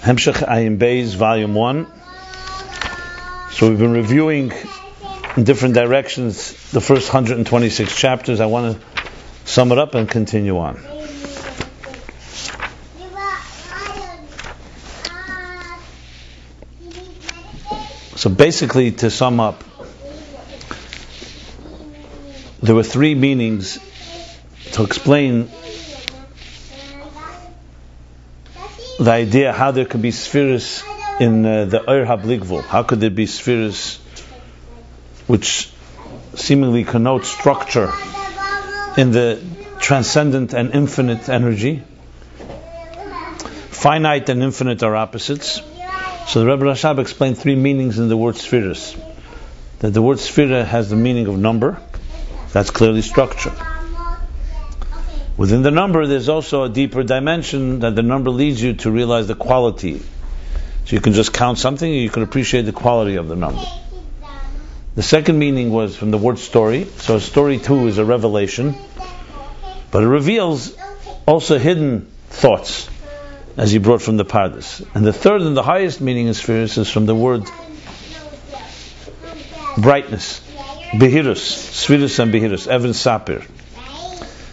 Hemshech Ayin Beis, Volume 1. So we've been reviewing in different directions the first 126 chapters. I want to sum it up and continue on. So basically, to sum up, there were three meanings to explain the idea how there could be spheres in the Ohr HaBligvul. How could there be spheres which seemingly connote structure in the transcendent and infinite energy? Finite and infinite are opposites. So the Rebbe Rashab explained three meanings in the word spheres. That the word sphere has the meaning of number. That's clearly structure. Within the number, there's also a deeper dimension that the number leads you to realize the quality. So you can just count something, and you can appreciate the quality of the number. The second meaning was from the word story. So a story too is a revelation, but it reveals also hidden thoughts, as he brought from the Pardes. And the third and the highest meaning in spheres is from the word brightness, behirus, spheres and behirus, Evan Sapir.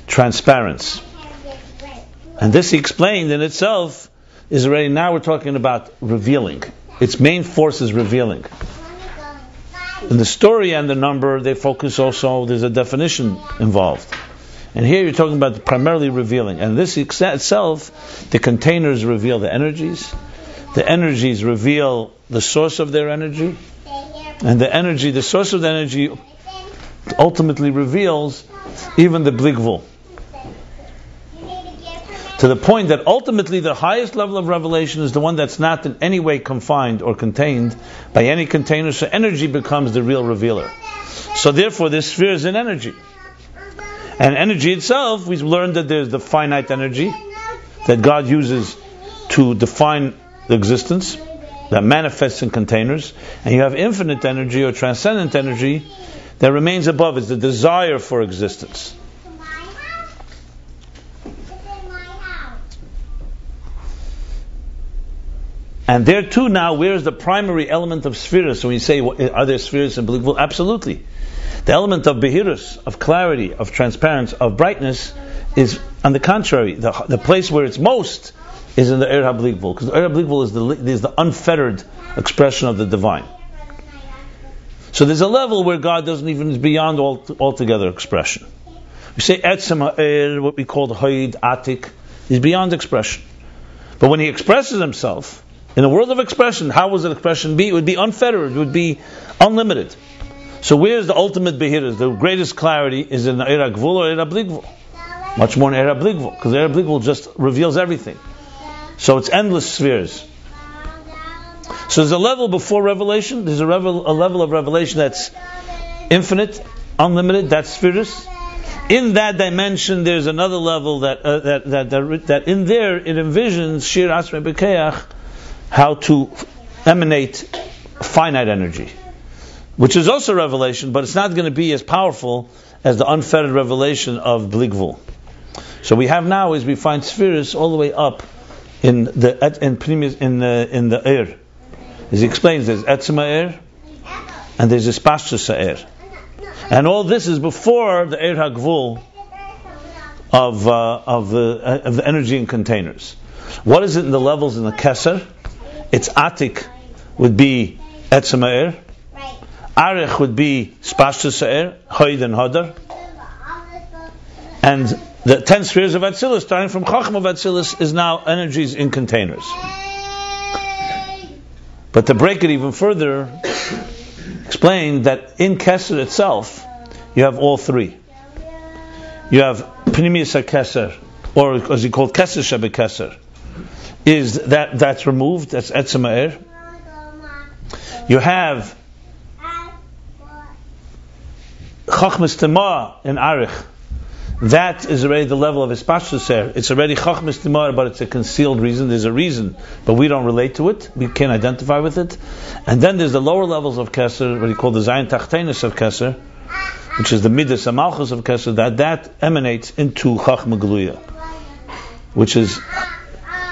Transparency. And this, he explained in itself, is already, now we're talking about revealing. Its main force is revealing. In the story and the number, they focus also, there's a definition involved. And here you're talking about primarily revealing. And this itself, the containers reveal the energies reveal the source of their energy, and the source of the energy ultimately reveals even the bligvul. To the point that ultimately the highest level of revelation is the one that's not in any way confined or contained by any container, so energy becomes the real revealer. So therefore this sphere is in energy. And energy itself, we've learned that there's the finite energy that God uses to define the existence, that manifests in containers, and you have infinite energy or transcendent energy that remains above. It's the desire for existence. And there too now, where's the primary element of spheres? So when you say, are there spheres in bligvul? Absolutely. The element of behirus, of clarity, of transparency, of brightness, is on the contrary. The place where it's most is in the Ohr HaBligvul, because the Ohr HaBligvul is the unfettered expression of the divine. So there's a level where God doesn't even, is beyond altogether expression. We say Etzem Ha'er, what we call the Hoid Atik, is beyond expression. But when he expresses himself, in a world of expression, how would an expression be? It would be unfettered, it would be unlimited. So where's the ultimate behirus? The greatest clarity is in the Ohr HaGvul or Ohr HaBligvul. Much more in Ohr HaBligvul, because Ohr HaBligvul just reveals everything. So it's endless spheres. So there's a level before revelation, there's a level of revelation that's infinite, unlimited, that's spheres. In that dimension, there's another level that in there it envisions Shir Asmei B'Keach, how to emanate finite energy, which is also revelation, but it's not going to be as powerful as the unfettered revelation of bligvul. So we have now is we find spheres all the way up in the Ohr. As he explains, there's Etzem Ha'er and there's Ispashtus Ha'er. And all this is before the Ohr HaGvul of the energy in containers. What is it in the levels in the Keser? Its Atik would be Etzem Ha'er. Arich would be Spashtus Ha'er, Hoid and Hodar. And the 10 spheres of Atzilus, starting from Chacham of Atzilus, is now energies in containers. But to break it even further, explain that in Keser itself, you have all three. You have Pnimius HaKeser, or as he called Keser Shebekesser, is that's removed, that's Etzem Ha'er. You have Chachmas Tema in Arich. That is already the level of Ispashtus Ha'er. It's already Chachmas Tema, but it's a concealed reason. There's a reason, but we don't relate to it. We can't identify with it. And then there's the lower levels of Keser, what he called the Zayin Tachtenus of Keser, which is the Midas Amalchus of Keser, that emanates into Chachma Geluya, which is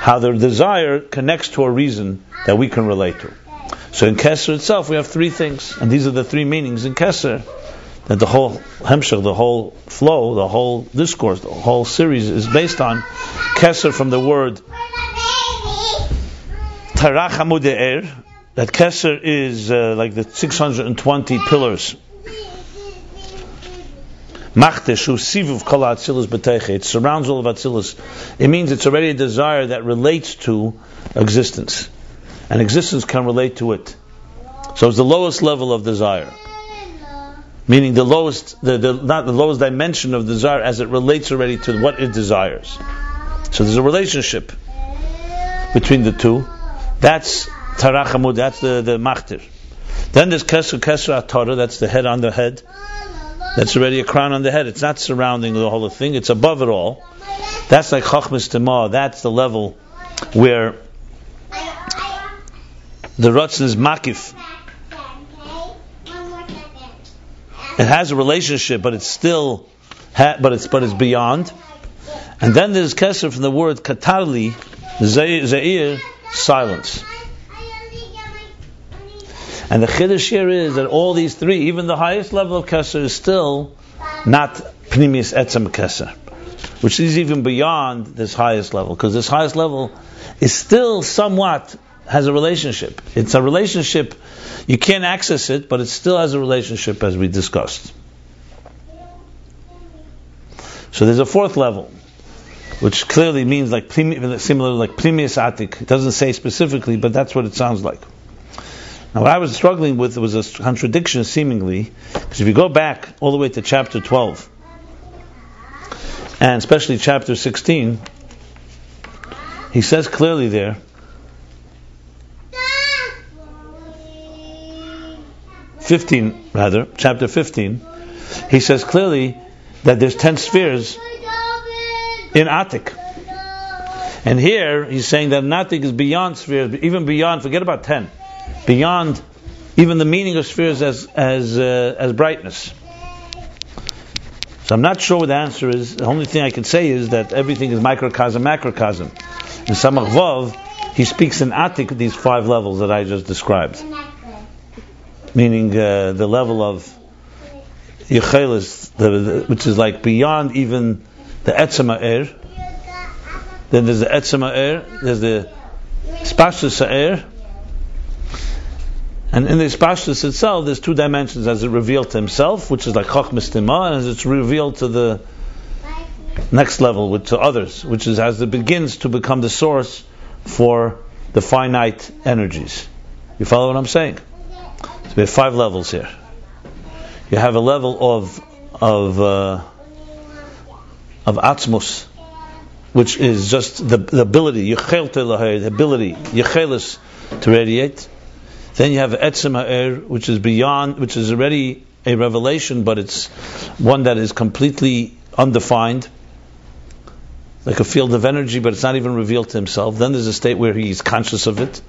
how the desire connects to a reason that we can relate to. So in Keser itself, we have three things, and these are the three meanings in Keser, that the whole Hemshech, the whole flow, the whole discourse, the whole series is based on. Keser from the word Tarach Hamud E'er, that Keser is like the 620 pillars. Machtesh Sivuv Kol Atzilus B'Teiche. It surrounds all of Atzilus. It means it's already a desire that relates to existence, and existence can relate to it. So it's the lowest level of desire, meaning the lowest, not the lowest dimension of desire, as it relates already to what it desires. So there's a relationship between the two. That's Tarach Hamud. That's the Machtir. Then there's Keser Atara. That's the head on the head. That's already a crown on the head. It's not surrounding the whole thing. It's above it all. That's like Chachmas Tema. That's the level where the Ratzon is Makif. It has a relationship, but it's still, but it's beyond. And then there's Keser from the word Katarli, Zair, silence. And the Chiddush here is that all these three, even the highest level of Keser, is still not Pnimius Etzem Keser, which is even beyond this highest level, because this highest level is still somewhat has a relationship. It's a relationship, you can't access it, but it still has a relationship, as we discussed. So there's a fourth level, which clearly means like similar like Pnimius Atik. It doesn't say specifically, but that's what it sounds like. Now, what I was struggling with was a contradiction, seemingly, because if you go back all the way to chapter 12, and especially chapter 16, he says clearly there, chapter 15, he says clearly that there's 10 spheres in Atik. And here, he's saying that Atik is beyond spheres, even beyond, forget about 10. Beyond even the meaning of spheres as brightness. So I'm not sure what the answer is. The only thing I can say is that everything is microcosm, macrocosm. In Samach Vav, he speaks in Atik these 5 levels that I just described. Meaning the level of Yechelis, which is like beyond even the Etzem Ha'er. Then there's the Etzem Ha'er, there's the Spashtus Ha'er. And in the Spashtus itself, there's 2 dimensions, as it revealed to himself, which is like Chachmas Tima, and as it's revealed to the next level, to others, which is as it begins to become the source for the finite energies. You follow what I'm saying? So we have 5 levels here. You have a level of Atzmus, which is just the ability, the ability, Yechelis, to radiate. Then you have Etzem Ha'er, which is beyond, which is already a revelation, but it's one that is completely undefined, like a field of energy, but it's not even revealed to himself. Then there's a state where he's conscious of it.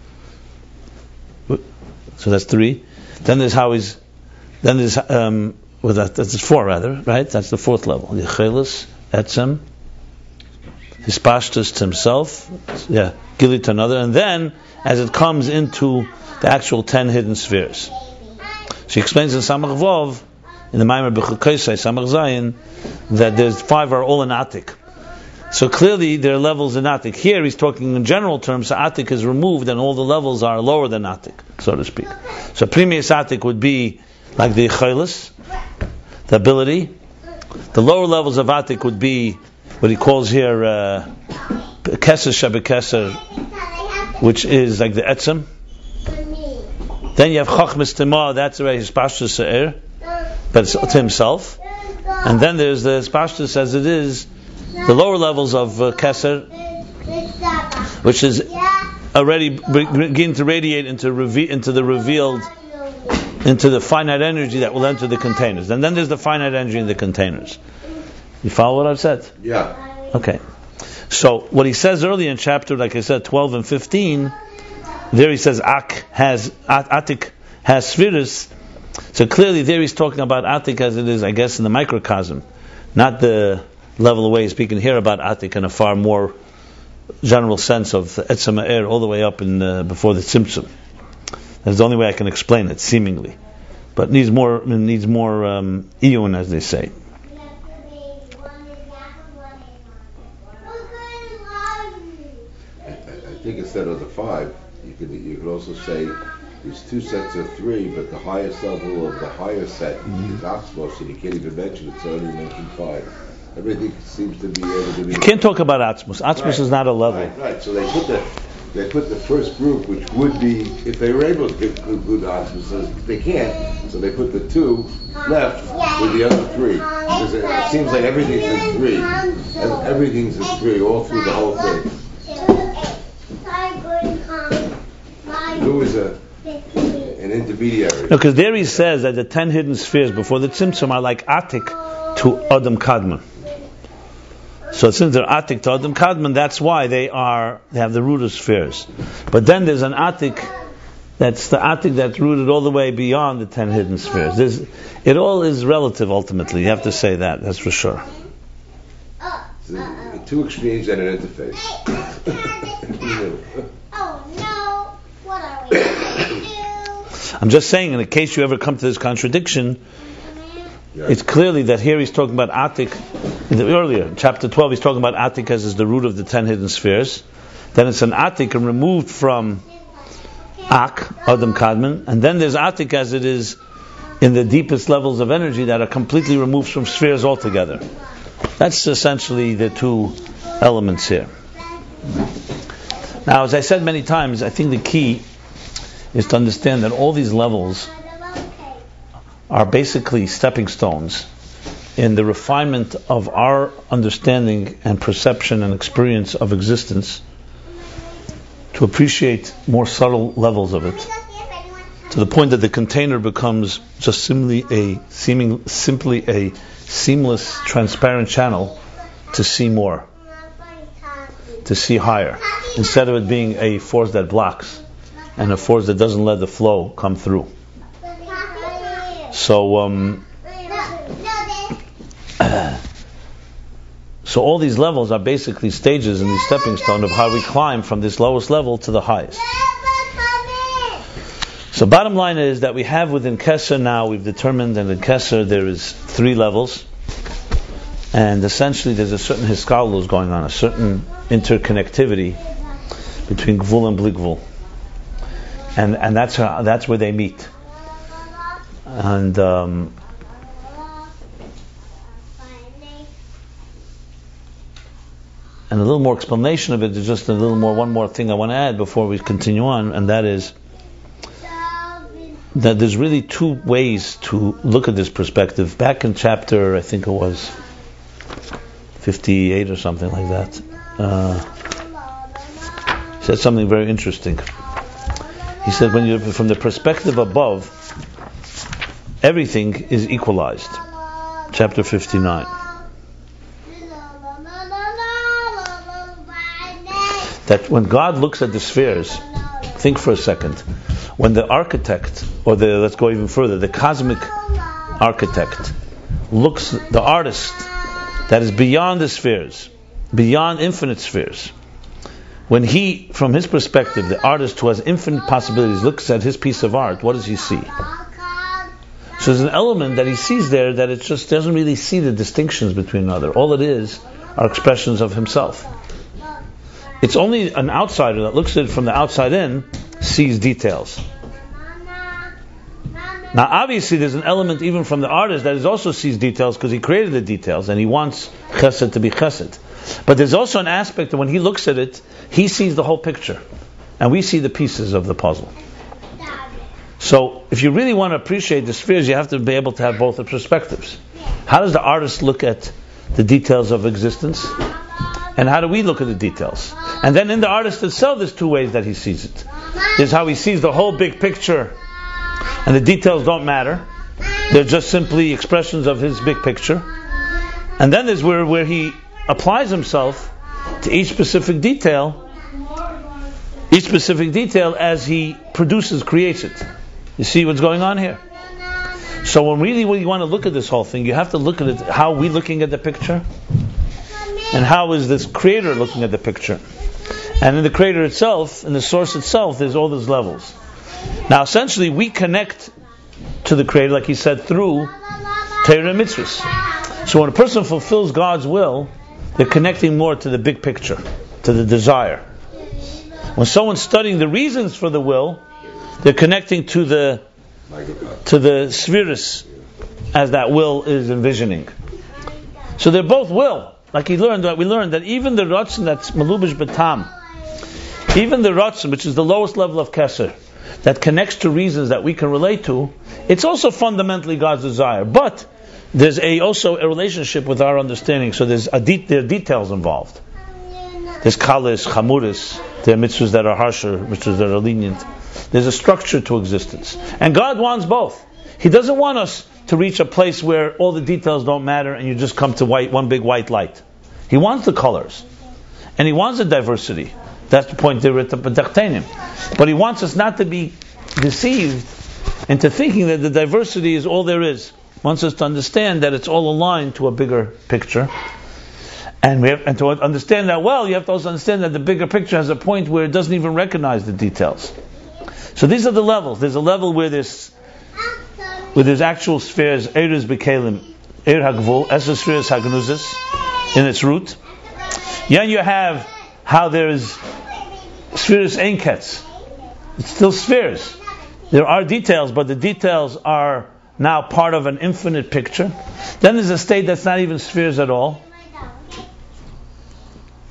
So that's 3. Then there's that's 4 rather, right? That's the 4th level. Yechelis, Etzem, his pashtus to himself, Gili to another, and then as it comes into the actual 10 hidden spheres. She explains in Samach Vov, in the Maimer B'Chukaysai, Samach Zayin, that there's 5 are all in Atik. So clearly there are levels in Atik. Here he's talking in general terms, so Atik is removed and all the levels are lower than Atik, so to speak. So Primius Atik would be like the Yechelis, the ability. The lower levels of Atik would be what he calls here Keser Shebekesser, which is like the Etzem. Then you have Chachmas Tema, that's already his Pashtus Se'er, but it's to himself. And then there's the Pashtus as it is, the lower levels of Keser, which is already beginning to radiate into the revealed, into the finite energy that will enter the containers. And then there's the finite energy in the containers. You follow what I've said? Yeah. Okay. So what he says earlier in chapter, like I said, 12 and 15, there he says Atik has spheres. So clearly there he's talking about Atik as it is, I guess, in the microcosm, not the level of way he's speaking here about Atik in a far more general sense of the Etzem Ha'er all the way up in before the Tzimtzum. That's the only way I can explain it, seemingly. But it needs more Iyun, as they say. I think instead of the 5, you could also say there's 2 sets of 3, but the highest level of the higher set is Atzmos, and you can't even mention it, so only mention 5. Everything seems to be able to be... You can't talk about Atzmos. Atzmos is not a level. Right. So they put the first group, which would be, if they were able to include Atzmos, so they can't, so they put the 2 left with the other 3. Because it seems like everything's in 3. And everything's in 3 all through the whole thing. Who is an intermediary? No, because there he says that the 10 hidden spheres before the Tzimtzum are like Atik to Adam Kadmon. So since they're Atik to Adam Kadmon, that's why they have the root of spheres. But then there's an Atik, that's the Atik that's rooted all the way beyond the 10 hidden spheres. It all is relative ultimately, you have to say that's for sure. So 2 extremes and an interface. I'm just saying, in case you ever come to this contradiction, it's clearly that here he's talking about Atik. Earlier, in chapter 12, he's talking about Atik as the root of the 10 hidden spheres. Then it's an Atik and removed from Ak, Adam Kadmon. And then there's Atik as it is in the deepest levels of energy that are completely removed from spheres altogether. That's essentially the 2 elements here. Now, as I said many times, I think the key is to understand that all these levels are basically stepping stones in the refinement of our understanding and perception and experience of existence to appreciate more subtle levels of it, to the point that the container becomes just simply a seamless, transparent channel to see more, to see higher, instead of it being a force that blocks and a force that doesn't let the flow come through. So all these levels are basically stages in the stepping stone of how we climb from this lowest level to the highest. So bottom line is that we have within Keser now, we've determined that in Keser there is 3 levels, and essentially there's a certain hiskalus going on, a certain interconnectivity between Gvul and Bli Gvul. And that's where they meet. And a little more explanation of it is just one more thing I want to add before we continue on, and that is that there's really 2 ways to look at this perspective. Back in chapter, I think it was 58 or something like that, he said something very interesting. He said, when you're from the perspective above, everything is equalized. Chapter 59. That when God looks at the spheres, think for a second, when the architect, or let's go even further, the cosmic architect looks, the artist that is beyond the spheres, beyond infinite spheres, when he, from his perspective, the artist who has infinite possibilities, looks at his piece of art, what does he see? So there's an element that he sees there that it just doesn't really see the distinctions between another. All it is are expressions of himself. It's only an outsider that looks at it from the outside in, sees details. Now obviously there's an element even from the artist that also sees details because he created the details and he wants chesed to be chesed. But there's also an aspect that when he looks at it, he sees the whole picture. And we see the pieces of the puzzle. So if you really want to appreciate the spheres, you have to be able to have both the perspectives. How does the artist look at the details of existence? And how do we look at the details? And then in the artist itself, there's 2 ways that he sees it. There's how he sees the whole big picture, and the details don't matter. They're just simply expressions of his big picture. And then there's where he applies himself to each specific detail as he creates it. You see what's going on here? So when you want to look at this whole thing, you have to look at it, how are we looking at the picture? And how is this creator looking at the picture? And in the Creator itself, in the Source itself, there's all those levels. Now, essentially, we connect to the Creator, like he said, through Torah and mitzvahs. So when a person fulfills God's will, they're connecting more to the big picture, to the desire. When someone's studying the reasons for the will, they're connecting to the spheres as that will is envisioning. So they're both will. Like we learned that even the Ratzon that's Malubish Batam, even the Ratzon, which is the lowest level of Keser, that connects to reasons that we can relate to, it's also fundamentally God's desire. But there's also a relationship with our understanding, so there are details involved. There's kalis, chamuris, there are mitzvahs that are harsher, mitzvahs that are lenient. There's a structure to existence. And God wants both. He doesn't want us to reach a place where all the details don't matter and you just come to one big white light. He wants the colors. And He wants the diversity. That's the point there with the B'dachtenim. But He wants us not to be deceived into thinking that the diversity is all there is. He wants us to understand that it's all aligned to a bigger picture. And to understand that well, you have to also understand that the bigger picture has a point where it doesn't even recognize the details. So these are the levels. There's a level where there's actual spheres, Eiris B'Kelim, Eir HaGvul, Esser Spheres HaGnuzis, in its root. Then you have how there's Spheres Einketz. It's still spheres. There are details, but the details are now part of an infinite picture. Then there's a state that's not even spheres at all.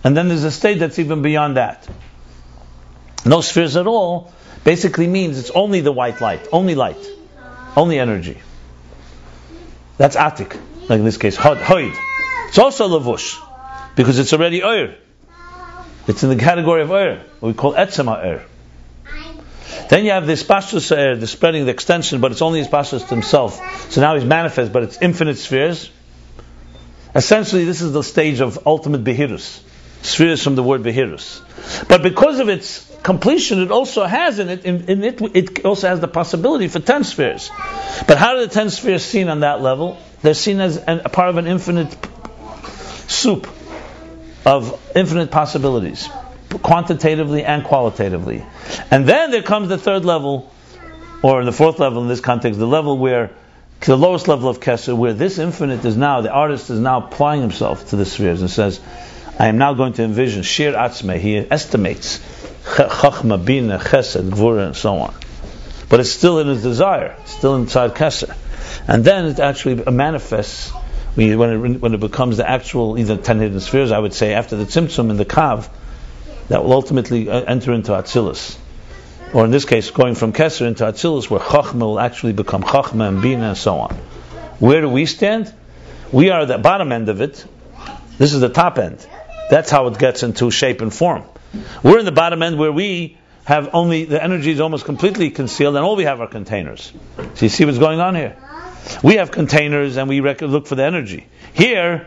And then there's a state that's even beyond that. No spheres at all basically means it's only the white light, only energy. That's Atik, like in this case, Hoid. It's also Lavush, because it's already Oir. It's in the category of Oir, what we call Etzem Oir. Then you have the Ispashtus Oir, the spreading, the extension, but it's only Ispashtus himself. So now he's manifest, but it's infinite spheres. Essentially, this is the stage of ultimate Behirus. Spheres from the word Behirus. But because of its completion, it also has it also has the possibility for 10 spheres. But how are the 10 spheres seen on that level? They're seen as a part of an infinite soup of infinite possibilities, quantitatively and qualitatively. And then there comes the third level, or the fourth level in this context, the level where, the lowest level of Kesser, where this infinite is now, the artist is now applying himself to the spheres and says, I am now going to envision Shir Atzmei. He estimates Chachma, Bina, Chesed, Gvura, and so on. But it's still in his desire. It's still inside Kesser. And then it actually manifests when it becomes the actual, either 10 hidden spheres, I would say, after the Tzimtzum and the Kav, that will ultimately enter into Atzilus. Or in this case, going from Kesser into Atzilus, where Chachma will actually become Chachma and Bina, and so on. Where do we stand? We are the bottom end of it. This is the top end. That's how it gets into shape and form. We're in the bottom end where we have only, the energy is almost completely concealed and all we have are containers. So you see what's going on here? We have containers and we look for the energy. Here,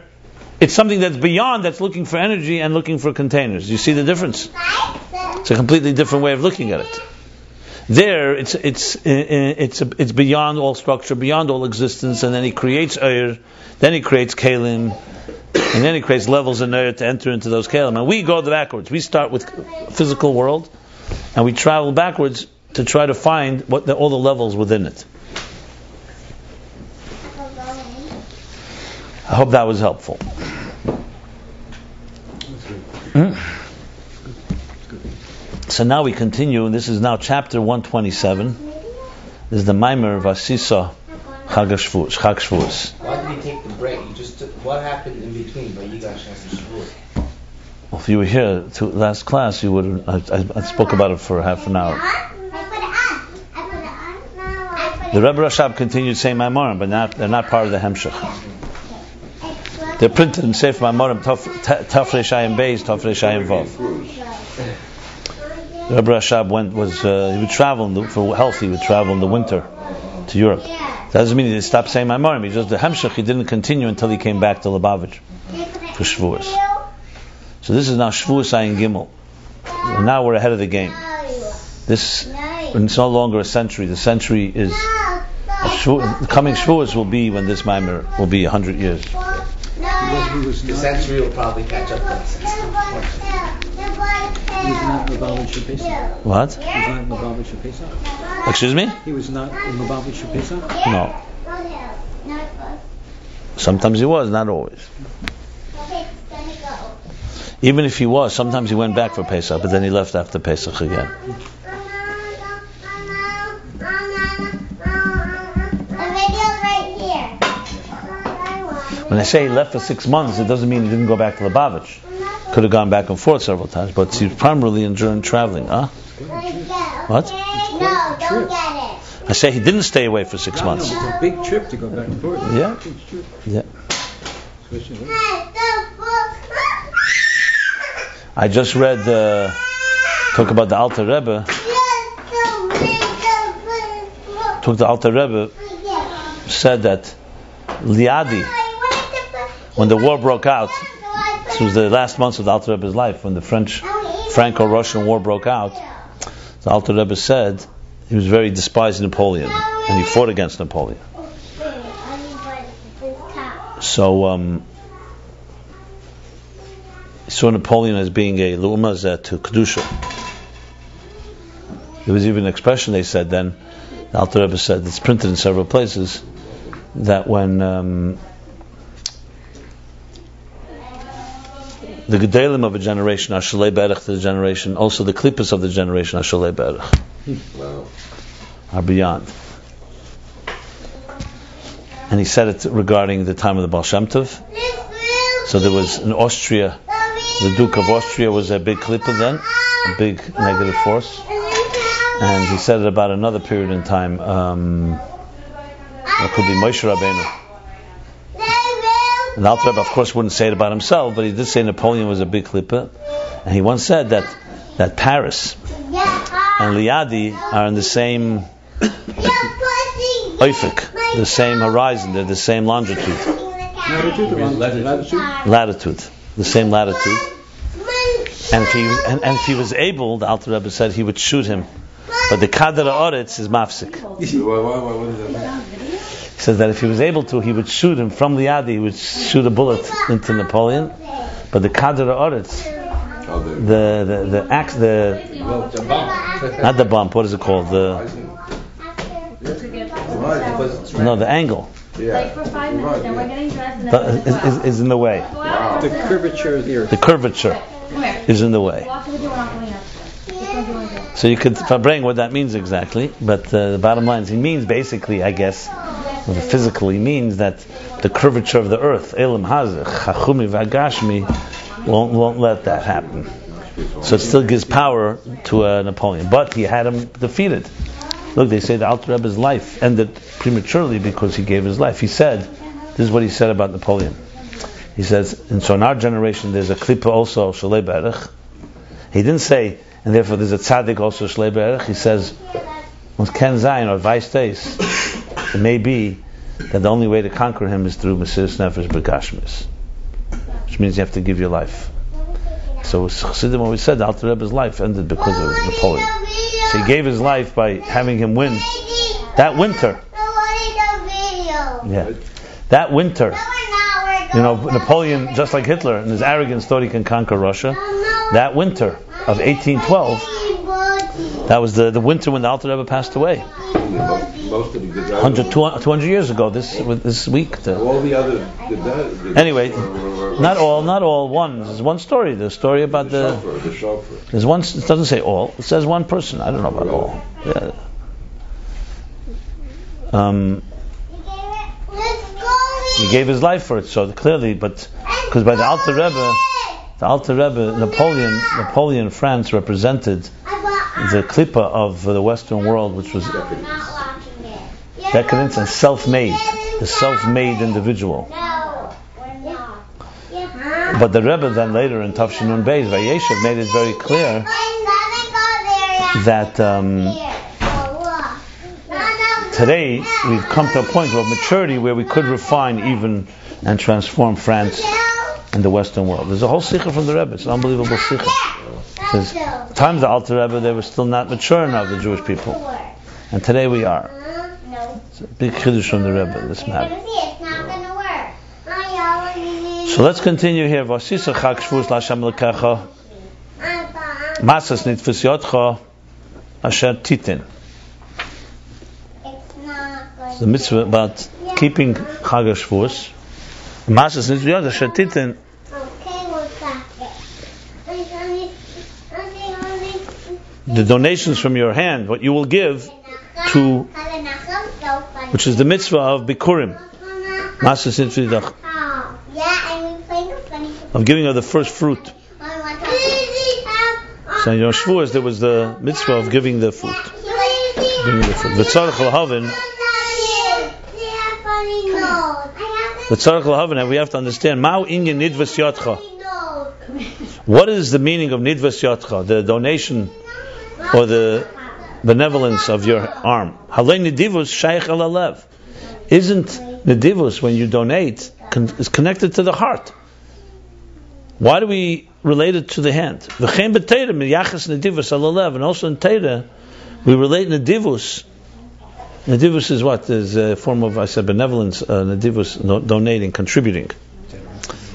it's something that's beyond, that's looking for energy and looking for containers. You see the difference? It's a completely different way of looking at it. There, it's beyond all structure, beyond all existence, and then he creates Eir, then he creates Kalim, and then he creates levels in Eir to enter into those Kalim. And we go backwards. We start with physical world, and we travel backwards to try to find all the levels within it. I hope that was helpful. So now we continue, and this is now chapter 127. This is the Maimer Vasisa Chag Shavuos. Why did he take the break? What happened in between by Yigash and Shavuos? Well, if you were here to last class, you would. I spoke about it for half an hour. The Rebbe Rashab continued saying Maimarim, but they're not part of the Hemshech. They're printed in Sefer Maimarim, Tafrei Shayim Beis, Tafrei Shayim Vav. Rabbi Rashab he would travel for health. He would travel in the winter to Europe. That doesn't mean he stopped saying Maimarim. He just the Hemshech. He didn't continue until he came back to Lubavitch for Shavuos. So this is now Shavuos Ayin Gimel. And now we're ahead of the game. It's no longer a century. The century is the coming Shavuos will be when this Maimer will be 100 years. The sensory will probably catch up to us. He was not Lubavitch Pesach. What? He was not Lubavitch Pesach. Excuse me? He was not in Lubavitch Pesach. No. Sometimes he was, not always. Even if he was, sometimes he went back for Pesach, but then he left after Pesach again. When I say he left for 6 months, it doesn't mean he didn't go back to Lubavitch. Could have gone back and forth several times, but he was primarily enduring traveling. Huh? What? No, don't get it. I say he didn't stay away for 6 months. It's a big trip to go back and forth. Yeah. Yeah. I just read talk about the Alter Rebbe. The Alter Rebbe said that Liadi, when the war broke out, this was the last months of the Alter Rebbe's life, when the Franco-Russian war broke out, the Alter Rebbe said he was very despised Napoleon, and he fought against Napoleon. So he saw Napoleon as being a Lu'umah to Kedusha. There was even an expression they said then, the Alter Rebbe said, it's printed in several places, that when the Gedalim of a generation are Shalei Berech to the generation, also the Klippas of the generation are Shalei Berech, are beyond. And he said it regarding the time of the Baal Shem Tov. So there was in Austria, the Duke of Austria was a big Klippa then, a big negative force. And he said it about another period in time. It could be Moshe Rabbeinu. And the Alter Rebbe, of course, wouldn't say it about himself, but he did say Napoleon was a big Klippa. And he once said that Paris and Liadi are in the same oifik, the same horizon, they're the same longitude. Latitude. The same latitude. And if he was able, the Alter Rebbe said he would shoot him. But the Kadar Oretz is mafsik. What does that mean? He says that if he was able to, he would shoot him from Liadi, he would shoot a bullet into Napoleon. But the Kadar Oretz, the axe, not the bump, what is it called? The angle. Like for 5 minutes, and we're getting dressed, and then is in the way. Wow. The curvature of the earth. The curvature is in the way. walk to the door, I'm coming up. So you could bring what that means exactly, but the bottom line is he means basically, I guess, physically means that the curvature of the earth, Elam Hazeh, Chachumi Vagashmi, won't let that happen. So it still gives power to Napoleon, but he had him defeated. Look, they say the Alter Rebbe's life ended prematurely because he gave his life. He said, this is what he said about Napoleon. He says, and so in our generation there's a Klippa also, Shalei Berech. He didn't say, and therefore there's a tzaddik also Shlei Berech. He says, with Ken Zayin or Vice Days, it may be that the only way to conquer him is through Mesiras Nefesh B'Gashmis, which means you have to give your life. So Chassidim always said the Alter Rebbe's life ended because of Napoleon. So he gave his life by having him win that winter. Yeah, that winter. Napoleon, just like Hitler, in his arrogance, thought he can conquer Russia. That winter of 1812, that was the winter when the Alter Rebbe passed away. Most of the 200 years ago, this week. All the other anyway, not all. One. There's one story. The story about the chauffeur. There's one. It doesn't say all. It says one person. I don't know about all. Yeah. He gave his life for it. So clearly, but because by the Alter Rebbe, Napoleon, France represented the klippa of the Western world, which was decadence and self-made, the self-made individual. But the Rebbe then later in Tafshinun Beis, Vayeshev, made it very clear that today we've come to a point of maturity where we could refine even and transform France and the Western world. There's a whole sikha from the Rebbe. It's an unbelievable sikha. It says, times of the Alter Rebbe, they were still not mature enough, the Jewish people. And today we are. It's a big chiddush from the Rebbe, this matter. So let's continue here. Vasisa chag Shavuos l'Hashem lekecha, masas nitvus yodcha, asher titin. The mitzvah about keeping Chag Shavuos. Masas nitvus yodcha, asher titin. The donations from your hand, what you will give to, which is the mitzvah of bikurim, masas nitvus yodcha, of giving of the first fruit. So in your Shavuos there was the mitzvah of giving the fruit. V'tzarech l'havin. And we have to understand Ma'u inyan nidvas yotcha. What is the meaning of nidvas yotcha? The donation or the benevolence of your arm. Halei nidivus shaykh el halev. Isn't nidivus when you donate is connected to the heart? Why do we relate it to the hand? V'chein b'teira miyachas nedivus al halev, and also in Teira we relate nedivus. Nedivus is what? Is a form of, I said, benevolence. Nedivus, donating, contributing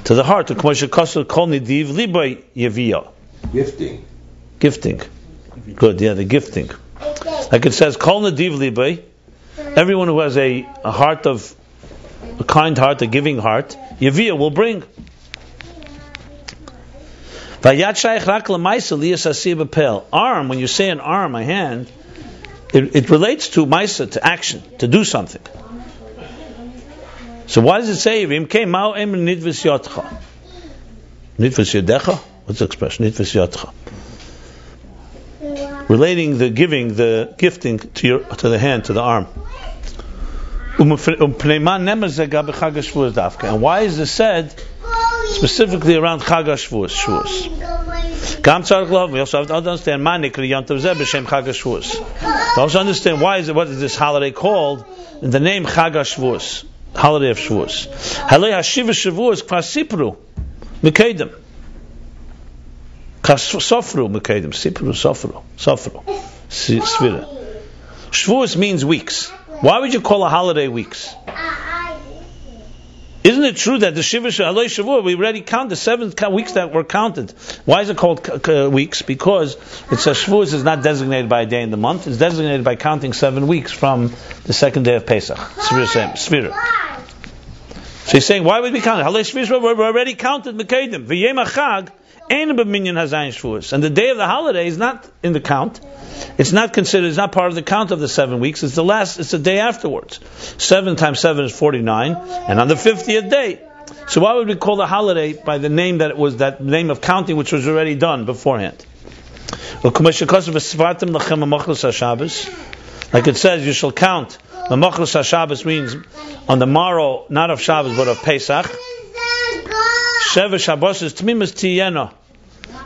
to the heart. Kol nediv libay yeviyah. Gifting. Good. Yeah, the gifting. Like it says, kol nediv libay. Everyone who has a heart of a kind heart, a giving heart, yeviyah will bring. Arm, when you say an arm, a hand, it relates to maisa, to action, to do something. So why does it say nidvis yotcha? Nidvis yodecha? What's the expression? Nidvis yotcha. Relating the giving, the gifting to the hand, to the arm. And why is this said specifically around Chag Shavuos? We also have to understand to also understand what is this holiday called in the name Chag Shavuos, holiday of Shavuos. Halei hashiva Shavuos kvar sipru mekedem, sofru mekedem, sipru sofru svira. Shavuos means weeks. Why would you call a holiday weeks? Isn't it true that the Shiva Halei Shavuot, we already counted the 7 weeks that were counted? Why is it called weeks? Because it says Shavuot is not designated by a day in the month. It's designated by counting 7 weeks from the second day of Pesach. Svira. So he's saying, why would we count it? Halei Shavuot, we already counted Mekedim. V'yem HaChag, ein b'minyan hazayin Shavuos. And the day of the holiday is not in the count. It's not considered, it's not part of the count of the 7 weeks. It's the day afterwards. 7 times 7 is 49, and on the 50th day. So why would we call the holiday by the name that it was, that name of counting which was already done beforehand? Like it says, you shall count. The Machlos HaShabbos means on the morrow, not of Shabbos, but of Pesach. Sheva Shabbos is Tmimus Tiyena.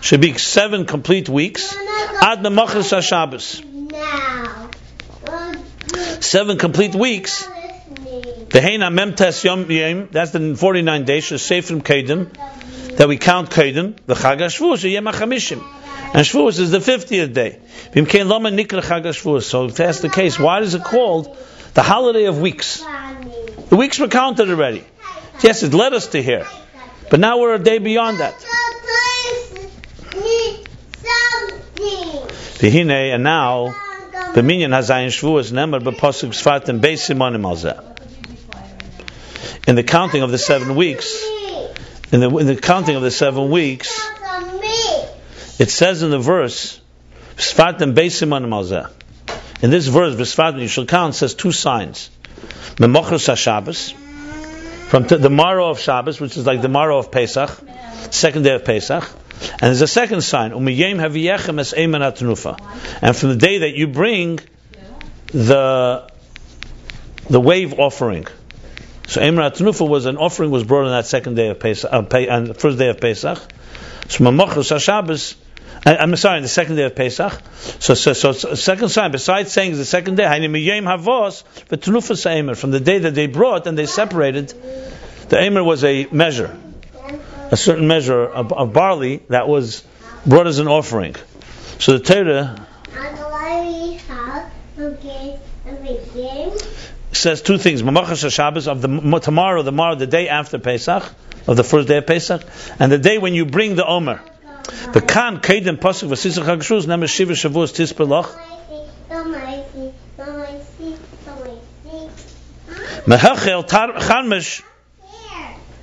Should be 7 complete weeks. Ad the Machlos HaShabbos. 7 complete weeks. Veheina Memtes Yom Yem. That's the 49 days. Shesefim Kedim. That we count Kedim. The Chag HaShavuos Yem HaChamishim. And Shavuos is the 50th day. V'imkein Lama Nikra Chag HaShavuos. So if that's the case, why is it called the holiday of weeks? The weeks were counted already. Yes, it led us to here. But now we're a day beyond that. V'hinei, and now b'minyan hazayin Shavuos nemar b'posuk Sfatim Beis Simonim al zeh. In the counting of the 7 weeks, in the counting of the 7 weeks, it says in the verse Sfatim Beis Simonim al zeh. In this verse, V'sfatim you shall count, says 2 signs. Memachros HaShabbos, from the morrow of Shabbos, which is like the morrow of Pesach, second day of Pesach. And there's a second sign, Umiyem Haviyechem Es Eiman Atnufa. And from the day that you bring the wave offering. So Eiman Atnufa was an offering was brought on that second day of Pesach, on the first day of Pesach. So Mamachos HaShabbos, I'm sorry, the second day of Pesach. So second sign, besides saying the second day, Hayim Havos, but Tnufa Eimer, from the day that they brought and they separated, the Eimer was a measure. A certain measure of barley that was brought as an offering. So the Torah says two things. Mamachas Shabbos of tomorrow, the day after Pesach, of the first day of Pesach, and the day when you bring the Omer. The Kan Kedim Pasuk Vasisach Hagshruz Nemes Shiva Shavuos Tispelach. Mehachel Charmesh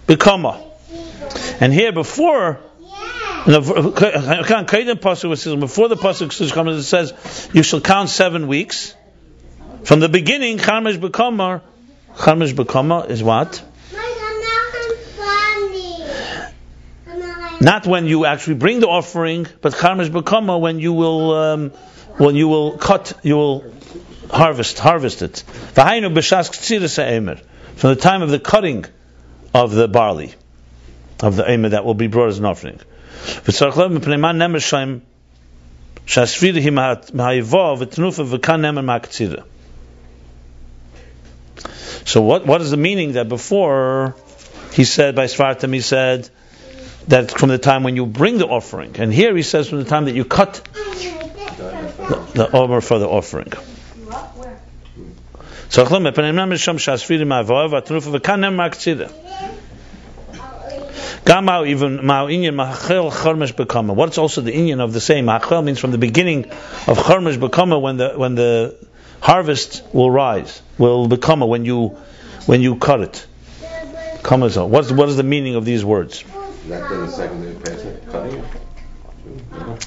Bekama. And here before, Kedim Pasuk before the Pasuk comes, it says you shall count 7 weeks. From the beginning, Charmesh Bekama is what? Not when you actually bring the offering, but Charmesh Bekama when you will cut, you will harvest it. V'hainu b'shas k'tziras ha'emer, from the time of the cutting of the barley, of the emer that will be brought as an offering. V'tzarech lev mipnei man nemer shaim shasvira hi ma'ayivah v'tnufa v'kan nemer ma'k'tzira. So what is the meaning that before he said by Svartim, he said that from the time when you bring the offering, and here he says from the time that you cut the omer for the offering. So what's also the inyan of the same? Machel means from the beginning of Charmesh Bekama, when the harvest will rise, will become when you cut it. What is the meaning of these words? Not the second day of Pesach, cutting it?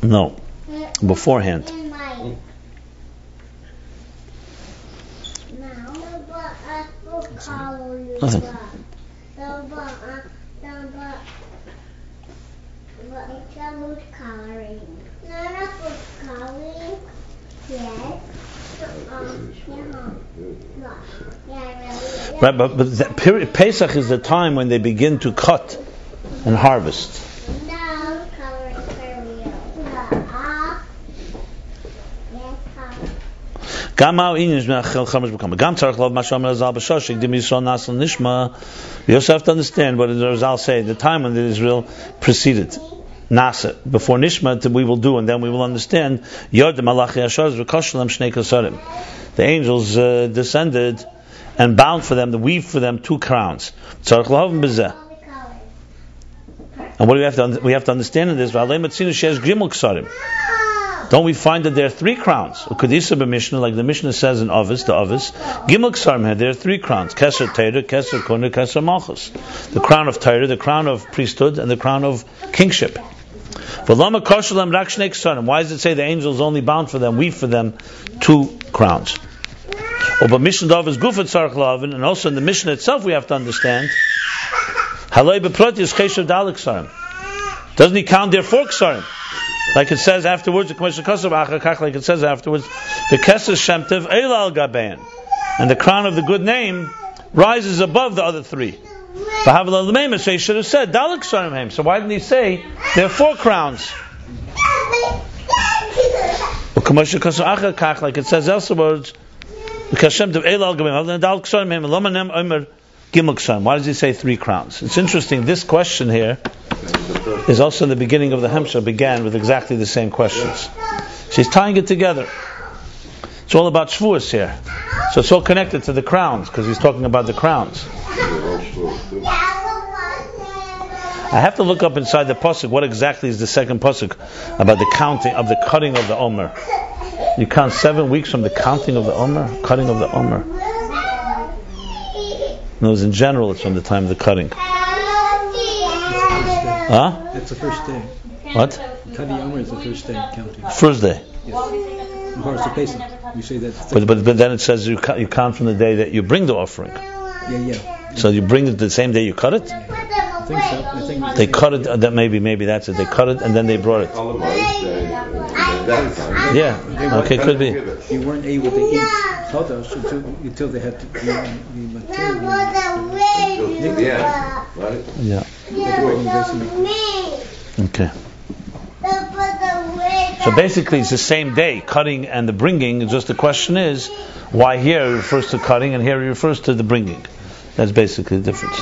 No, beforehand. Nothing. Right, but that period, Pesach is the time when they begin to cut and harvest. You also have to understand what the Razal say, the time when the Israel preceded Nasa, before Nishma we will do, and then we will understand. The angels descended and bound for them, weaved for them 2 crowns. And what do we have to understand in this? Don't we find that there are 3 crowns? Like the Mishnah says in Avis, Gimel Ksarim, there are 3 crowns: Keser Torah, Keser Kuna, Keser Malchus. The crown of Torah, the crown of priesthood, and the crown of kingship. Why does it say the angels only bound for them, weave for them 2 crowns? And also in the Mishnah itself we have to understand, doesn't he count their 4 ksarim? Like it says afterwards, like it says afterwards, the Keser Shemtev Eila al Gabein, and the crown of the good name rises above the other 3. So he should have said Dalek Sarim. So why didn't he say there are 4 crowns? Like it says elsewhere, why does he say 3 crowns? It's interesting. This question here is also in the beginning of the Hemshah, began with exactly the same questions. She's tying it together. It's all about Shavuos here. So it's all connected to the crowns, because he's talking about the crowns. I have to look up inside the pasuk what exactly is the second pasuk about the counting of the cutting of the Omer. You count 7 weeks from the counting of the Omer, cutting of the Omer. No, in general, it's from the time of the cutting. Huh? That's the first day. What? Cutting Omer is the first day counting. First day. Yes. Before the Pesach, you say that. But then it says you count from the day that you bring the offering. Yeah. So you bring it the same day you cut it. I think so. I think they cut it. That maybe that's it. They cut it and then they brought it. Yeah. Okay, could be. You weren't able to eat chodesh until they had to be material. Yeah. Right. Yeah. Okay. So basically, it's the same day, cutting and the bringing. Just the question is, why here it refers to cutting and here it refers to the bringing. That's basically the difference.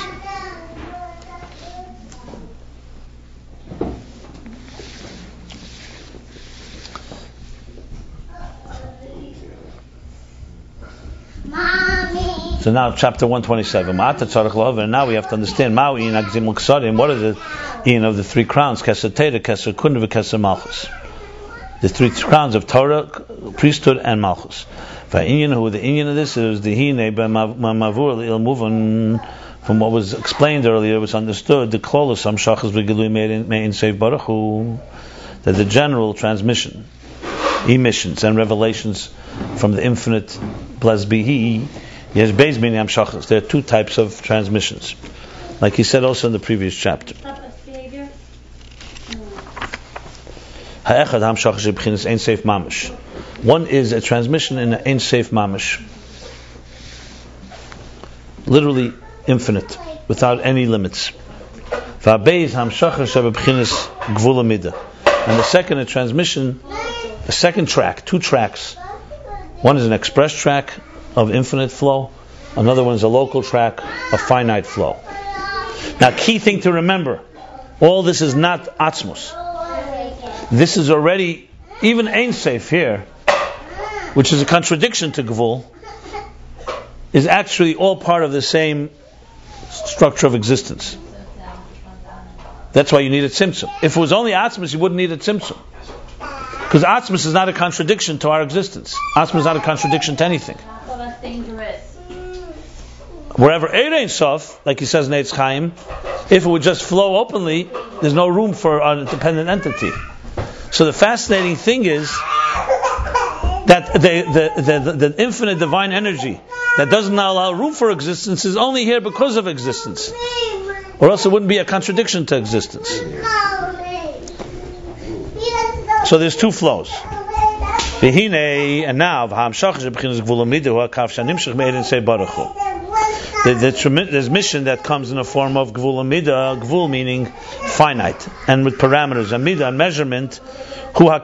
So now chapter 127. And now we have to understand what is the Ayin of the three crowns? Keser Torah, Keser Kun, and Keser Malchus. The three crowns of Torah, priesthood, and Malchus. The Ayin of this is the Hine Mavur Il Muvan. From what was explained earlier, it was understood the Klolos Hamshachas V'Gilui Mein Seif Baruch Hu, that the general transmission, emissions and revelations from the infinite, blessed be He, yes, Beis Min Hamshachas. There are two types of transmissions, like he said also in the previous chapter. Ha'echad Hamshachas B'chinas Ein Seif Mamish. One is a transmission in an Ein Seif Mamish, literally infinite, without any limits. And the second, a transmission, a second track, two tracks. One is an express track of infinite flow, another one is a local track of finite flow. Now, key thing to remember, all this is not Atzmus. This is already, even Ein Seif here, which is a contradiction to Gvul, is actually all part of the same structure of existence. That's why you need a tzimtzum. If it was only Atzmus, you wouldn't need a tzimtzum. Because Atzmus is not a contradiction to our existence. Atzmus is not a contradiction to anything. Well, that's dangerous. Wherever Ein Sof, like he says in Eitz Chaim, if it would just flow openly, there's no room for an independent entity. So the fascinating thing is that the infinite divine energy that doesn't allow room for existence is only here because of existence. Or else it wouldn't be a contradiction to existence. So there's two flows. And now, there's mission that comes in the form of Gvul Amida, Gvul meaning finite, and with parameters, Amida, and measurement, that's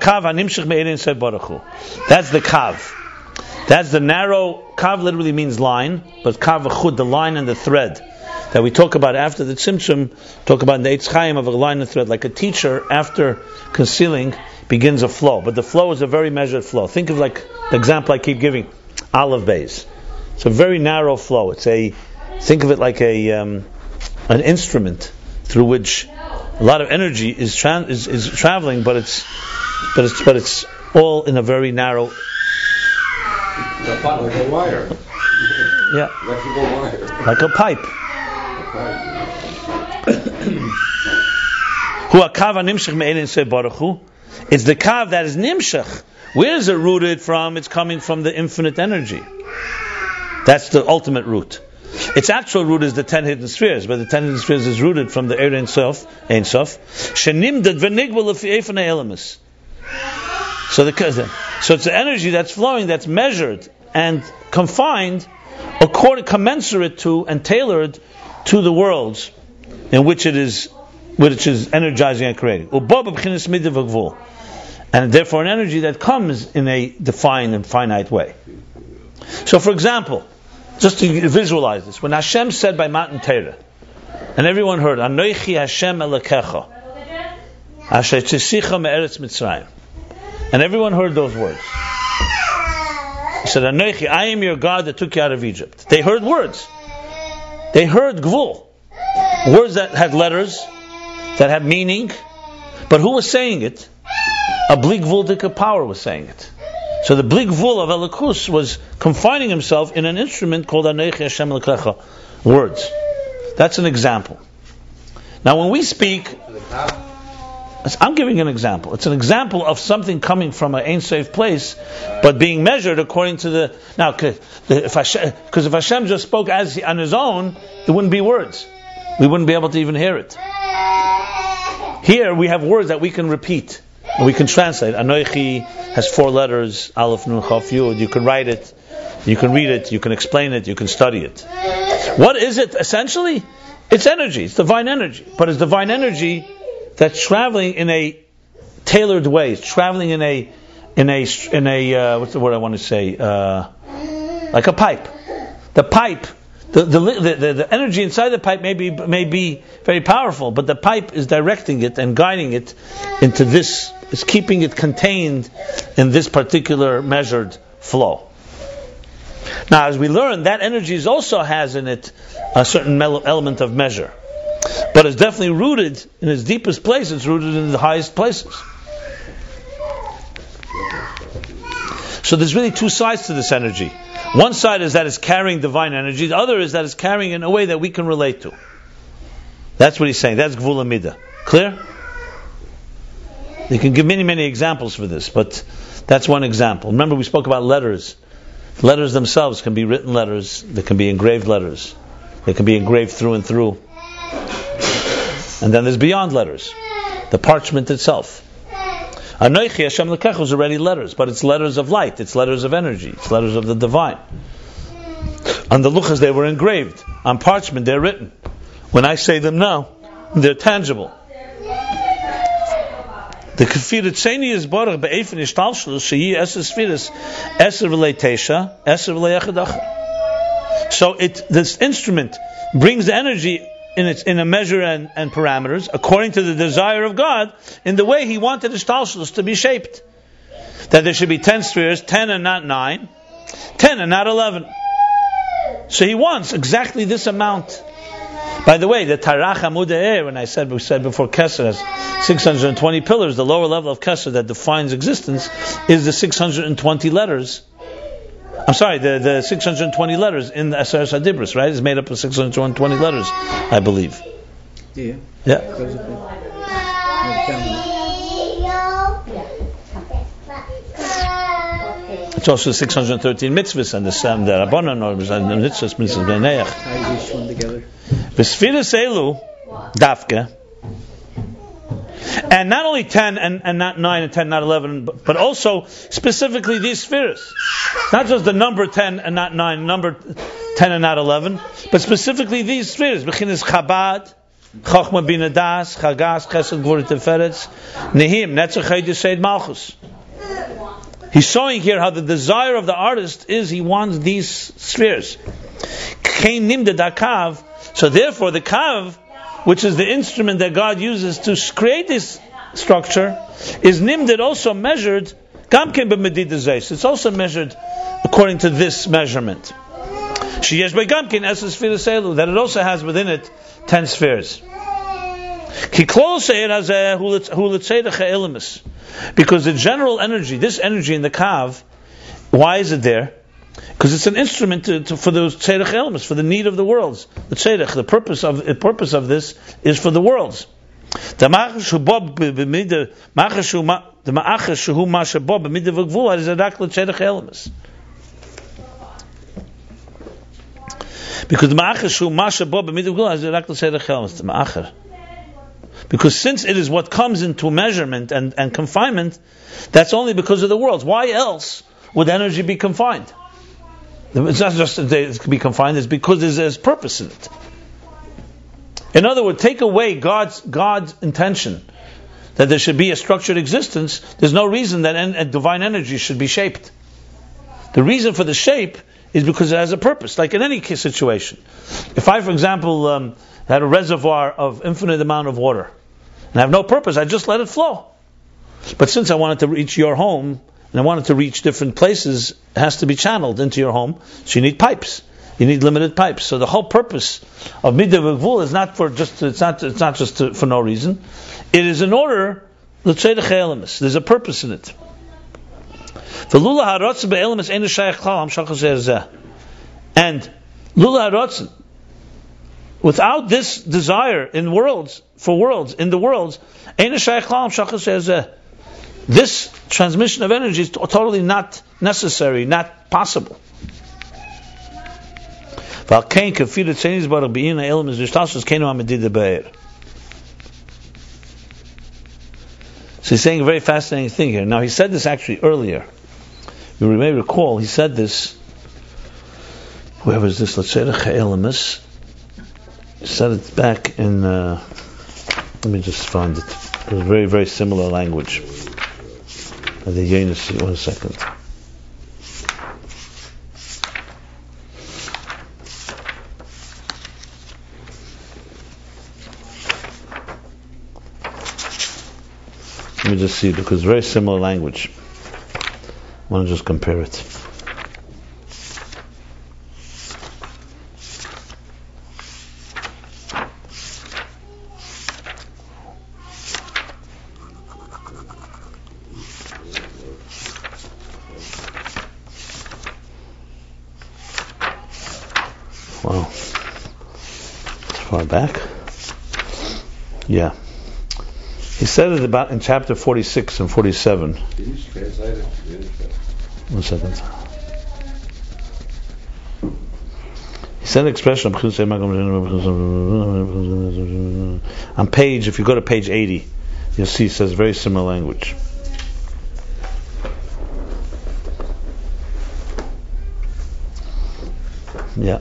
the Kav. That's the narrow, Kav literally means line, but Kav Chud, the line and the thread, that we talk about after the Tzimtzum, talk about in the Eitz Chaim of a line and thread, like a teacher after concealing begins a flow, but the flow is a very measured flow. Think of like the example I keep giving, olive Beis. It's a very narrow flow. Think of it like an instrument through which a lot of energy is traveling, but it's all in a very narrow. Like a wire. Yeah. Electrical wire. Like a pipe. It's the kav that is nimshach. Where is it rooted from? It's coming from the infinite energy. That's the ultimate root. Its actual root is the 10 hidden spheres, but the 10 hidden spheres is rooted from the Ein Sof. So it's the energy that's flowing, that's measured and confined, commensurate to and tailored to the worlds in which it is energizing and creating. And therefore an energy that comes in a defined and finite way. So for example, just to visualize this, when Hashem said by Matan Torah, and everyone heard, Anoichi Hashem Elokecha, Asher Tzisicha Me'eretz Mitzrayim, and everyone heard those words. He said, Anoichi, I am your God that took you out of Egypt. They heard words. They heard Gvul, words that had letters, that had meaning, but who was saying it? A Bli Gvul power was saying it. So the Bli Gvul of Elokus was confining himself in an instrument called Anoichi Hashem Elokecha, words. That's an example. Now when we speak, I'm giving an example. It's an example of something coming from an Ein Sof place, but being measured according to the... Now, because if Hashem just spoke on His own, it wouldn't be words. We wouldn't be able to even hear it. Here we have words that we can repeat. And we can translate. Anoichi has 4 letters, Aleph, Nun, Chaf, Yud. You can write it, you can read it, you can explain it, you can study it. What is it essentially? It's energy. It's divine energy. But it's divine energy that's traveling in a tailored way. It's traveling in a what's the word I want to say? Like a pipe. The pipe, the energy inside the pipe may be very powerful, but the pipe is directing it and guiding it into this. Is keeping it contained in this particular measured flow. Now, as we learn, that energy also has in it a certain element of measure. But it's definitely rooted in its deepest place, it's rooted in the highest places. So there's really two sides to this energy. One side is that it's carrying divine energy, the other is that it's carrying it in a way that we can relate to. That's what he's saying. That's Gvul Amida. Clear? You can give many, many examples for this, but that's one example. Remember, we spoke about letters. Letters themselves can be written letters, they can be engraved letters, they can be engraved through and through. And then there's beyond letters, the parchment itself. Anoichi Hashem Lekech is already letters, but it's letters of light, it's letters of energy, it's letters of the divine. On the luchas they were engraved, on parchment they're written. When I say them now, they're tangible. The Kefirat Tzeni is Baruch Be'efin Ishtalshlus Sheyi Eser Sfiris Eser V'lei Tesha Eser V'lei Echad. So this instrument brings the energy in a measure and parameters according to the desire of God in the way He wanted Ishtalshlus to be shaped. That there should be 10 spheres, 10 and not 9, 10 and not 11. So He wants exactly this amount. By the way, the Tarach Amud E'er, when we said before, Kesser has 620 pillars. The lower level of Kesser that defines existence is the 620 letters. I'm sorry, the 620 letters in the Aseres HaDibros, right? It's made up of 620 letters, I believe. Yeah. It's also 613 mitzvahs and the Rabbanan or the mitzvahs b'neiach. How is each one together? V'sfiras elu dafke, and not only 10 and not 9 and 10 not 11, but also specifically these spheres. Not just the number 10 and not 9, number 10 and not 11, but specifically these spheres. B'chinas Chabad, Chochma Bina Das, Chagas, Chesed Gvur Teferetz, Nehim, Netzach Chayid Yesed Malchus. He's showing here how the desire of the artist is he wants these spheres. So therefore the kav, which is the instrument that God uses to create this structure, is nimded, also measured. It's also measured according to this measurement. That it also has within it 10 spheres. Because the general energy, this energy in the kav, why is it there? Because it's an instrument for those tzedach elements, for the need of the worlds. The tzedach, the purpose of this is for the worlds. Because since it is what comes into measurement and confinement, that's only because of the worlds. Why else would energy be confined? It's not just that it can be confined, it's because there's purpose in it. In other words, take away God's intention that there should be a structured existence, there's no reason that divine energy should be shaped. The reason for the shape is because it has a purpose, like in any situation. If I, for example, had a reservoir of infinite amount of water, and I have no purpose, I just let it flow. But since I wanted to reach your home, and I wanted to reach different places, it has to be channeled into your home, so you need pipes. You need limited pipes. So the whole purpose of Midah V'Gvul is not for no reason. It is in order, there's a purpose in it. And Lula Harotzen, without this desire in the worlds, this transmission of energy is totally not necessary, not possible. So he's saying a very fascinating thing here. Now he said this actually earlier. You may recall he said this. Where was this? Let's say the Cha'elamis. He said it back in. Let me just find it. It was very, very similar language. The Yonus, 1 second. Let me just see, because very similar language. I want to just compare it. Am I back? Yeah. He said it about in chapter 46 and 47. Did you translate it? 1 second. He said an expression on page, if you go to page 80, you'll see it says very similar language. Yeah.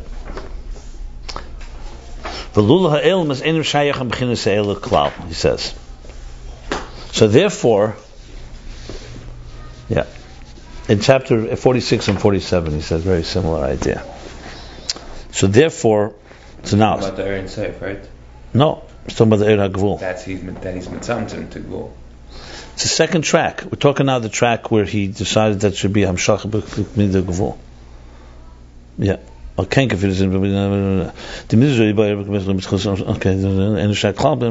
He says. So therefore, yeah, in chapter 46 and 47, he says very similar idea. So therefore, so now about the Ayin Seif, right? No, it's talking about the Eir HaGvul. That he's mitzamtzim to Gvul. It's the second track. We're talking now the track where he decided that should be Hamshach b'Midah Gvul. Yeah. Okay, the misery by okay, and the club.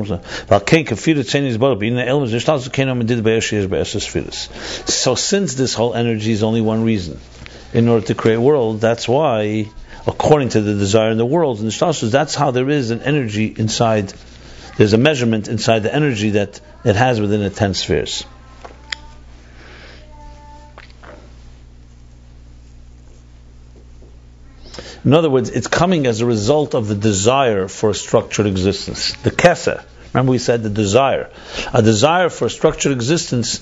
Okay, kafir changes bottom. In the elements, there's also came did by So since this whole energy is only one reason, in order to create a world, that's why, according to the desire in the world, and that's how there is an energy inside. There's a measurement inside the energy that it has within the 10 spheres. In other words, it's coming as a result of the desire for a structured existence. The kesa, remember we said the desire. A desire for a structured existence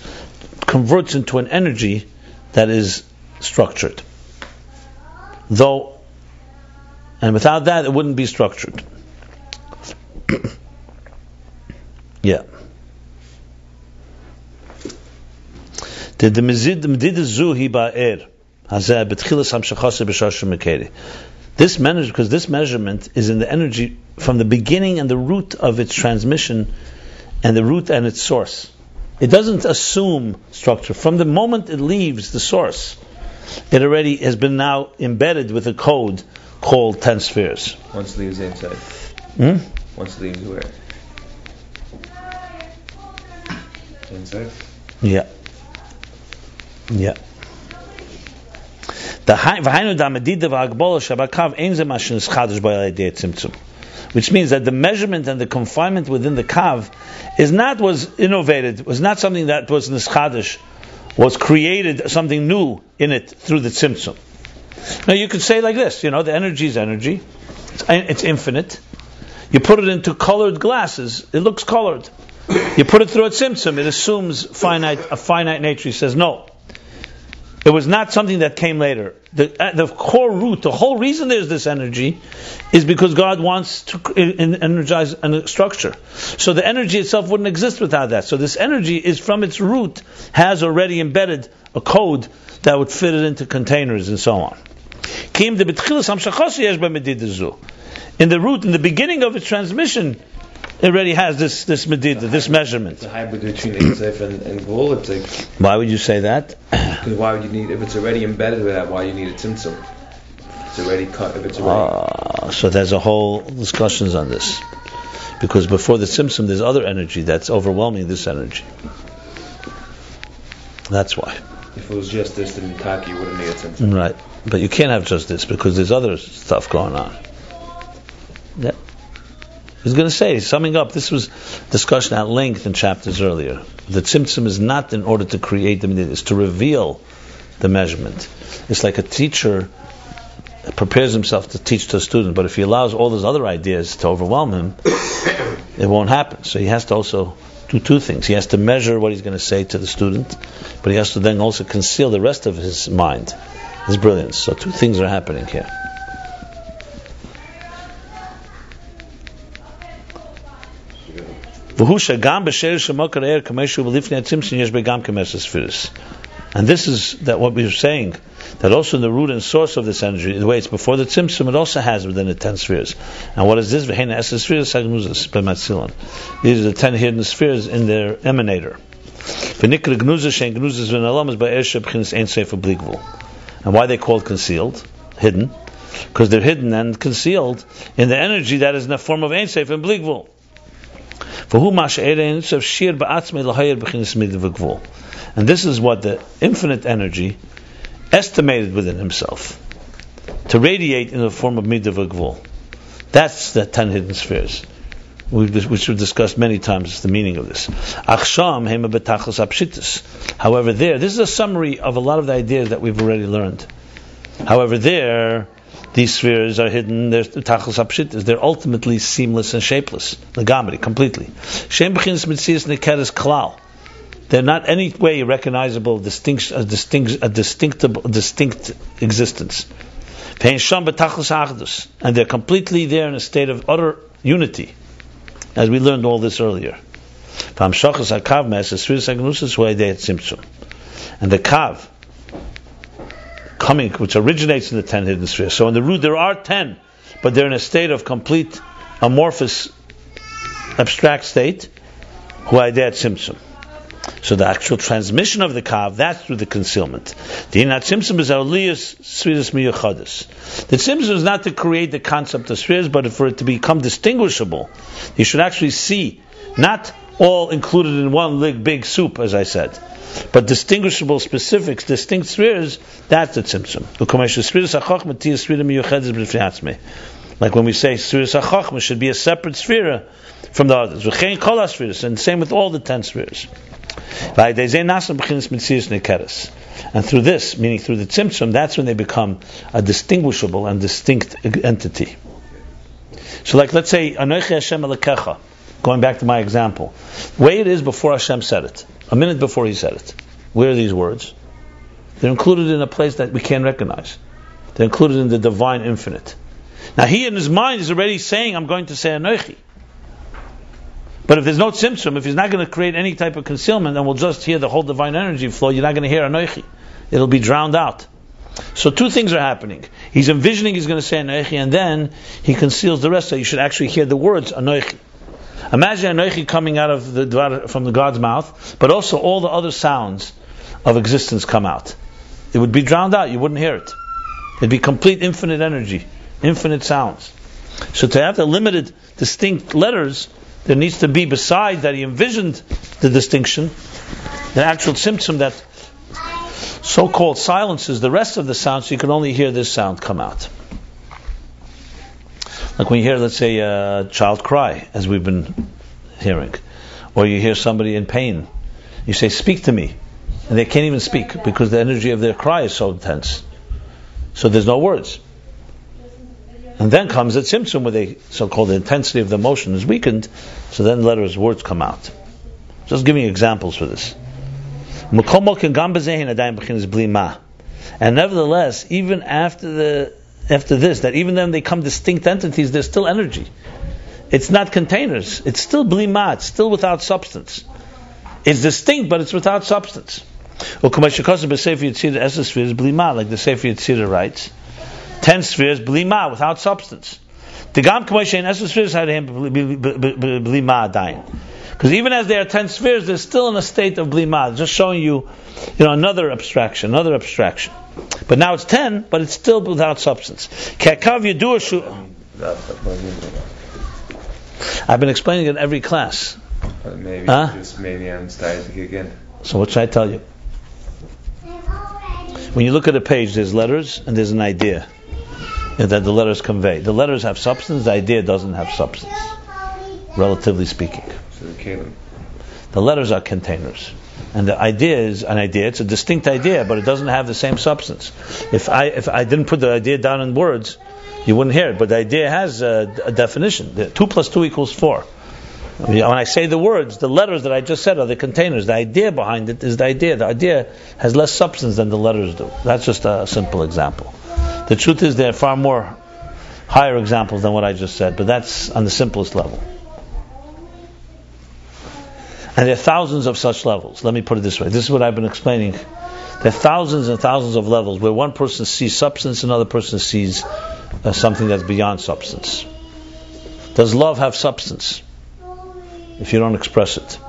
converts into an energy that is structured. Though, and without that, it wouldn't be structured. Yeah. The medida zuhi ba'er. This measure, because this measurement is in the energy from the beginning and the root of its transmission, and the root and its source. It doesn't assume structure. From the moment it leaves the source, it already has been now embedded with a code called 10 spheres. Once it leaves inside. Once it leaves where? Inside? Yeah. Yeah. Which means that the measurement and the confinement within the kav was innovated, was not something that was nischadish, was created, something new in it through the tzimtzum. Now you could say like this, the energy is energy, it's infinite. You put it into colored glasses, it looks colored. You put it through a tzimtzum, it assumes a finite nature. He says no. It was not something that came later. The core root, the whole reason there's this energy, is because God wants to energize a structure. So the energy itself wouldn't exist without that. So this energy is from its root, has already embedded a code that would fit it into containers and so on. In the root, in the beginning of its transmission, it already has this medida, this measurement. It's a hybrid between Seif and Gvul. It's like, why would you say that? Because why would you need, if it's already embedded with that, why you need a tzimtzum? It's already cut. If it's already. So there's a whole discussions on this, because before the tzimtzum, there's other energy that's overwhelming this energy. That's why. If it was just this, then you wouldn't need a tzimtzum. Right, but you can't have just this because there's other stuff going on. Yeah. He's going to say, summing up, this was discussion at length in chapters earlier. The tzimtzum is not in order to create the medida, it's to reveal the measurement. It's like a teacher prepares himself to teach to a student, but if he allows all those other ideas to overwhelm him, it won't happen. So he has to also do two things. He has to measure what he's going to say to the student, but he has to then also conceal the rest of his mind, his brilliance. So two things are happening here. And this is that what we were saying, that also in the root and source of this energy, the way it's before the tzimtzum, it also has within the 10 spheres. And what is this? These are the 10 hidden spheres in their emanator. And why they called concealed, hidden? Because they're hidden and concealed in the energy that is in the form of Ein Seif and Bligvul. And this is what the infinite energy estimated within himself to radiate in the form of midah v'gvul. That's the 10 hidden spheres, which we've discussed many times, the meaning of this. However, this is a summary of a lot of the ideas that we've already learned. However, these spheres are hidden, they're tachlis hapshitas, they're ultimately seamless and shapeless, legamri, completely. They're not any way recognizable, distinct existence. And they're completely there in a state of utter unity, as we learned all this earlier. And the kav coming, which originates in the 10 hidden spheres. So in the root there are 10, but they're in a state of complete amorphous, abstract state. So the actual transmission of the kav, that's through the concealment. The tzimtzum is not to create the concept of spheres, but for it to become distinguishable. You should actually see, not all included in one big soup, as I said, but distinguishable specifics, distinct spheres, that's the tzimtzum. Like when we say spheres HaChochma should be a separate sphere from the others. And same with all the 10 spheres. And through this, meaning through the tzimtzum, that's when they become a distinguishable and distinct entity. So like let's say, Anochi Hashem Elokecha, going back to my example, the way it is before Hashem said it, a minute before He said it, where are these words? They're included in a place that we can't recognize. They're included in the divine infinite. Now he in his mind is already saying, I'm going to say Anochi. But if there's no tzimtzum, if he's not going to create any type of concealment, then we'll just hear the whole divine energy flow. You're not going to hear Anochi. It'll be drowned out. So two things are happening. He's envisioning he's going to say Anochi, and then he conceals the rest, so you should actually hear the words Anochi. Imagine Anochi coming out of from the God's mouth, but also all the other sounds of existence come out. It would be drowned out. You wouldn't hear it. It'd be complete infinite energy, infinite sounds. So to have the limited, distinct letters, there needs to be, beside that he envisioned the distinction, the actual tzimtzum that so-called silences the rest of the sounds, so you can only hear this sound come out. Like when you hear, let's say, a child cry, as we've been hearing, or you hear somebody in pain, you say, speak to me, and they can't even speak because the energy of their cry is so intense. So there's no words. And then comes the tzimtzum, where the so-called intensity of the emotion is weakened, so then words come out. Just giving examples for this. And nevertheless, even after this, that even then they come distinct entities, there's still energy. It's not containers. It's still blima. It's still without substance. It's distinct, but it's without substance. Like the Sefer Yetzirah writes, 10 spheres, blima, without substance. Because even as there are 10 spheres, they're still in a state of blima. Just showing you, another abstraction. But now it's 10, but it's still without substance. I've been explaining it in every class. Maybe I'm starting to kick in. So what should I tell you? When you look at a page, there's letters and there's an idea that the letters convey. The letters have substance, the idea doesn't have substance, relatively speaking. So the letters are containers. And the idea is an idea, it's a distinct idea, but it doesn't have the same substance. If I didn't put the idea down in words, you wouldn't hear it, but the idea has a definition. 2 + 2 = 4. When I say the words, the letters that I just said are the containers. The idea behind it is the idea. The idea has less substance than the letters do. That's just a simple example. The truth is there are far more higher examples than what I just said, but that's on the simplest level. And there are thousands of such levels. Let me put it this way. This is what I've been explaining. There are thousands and thousands of levels where one person sees substance, another person sees something that's beyond substance. Does love have substance if you don't express it?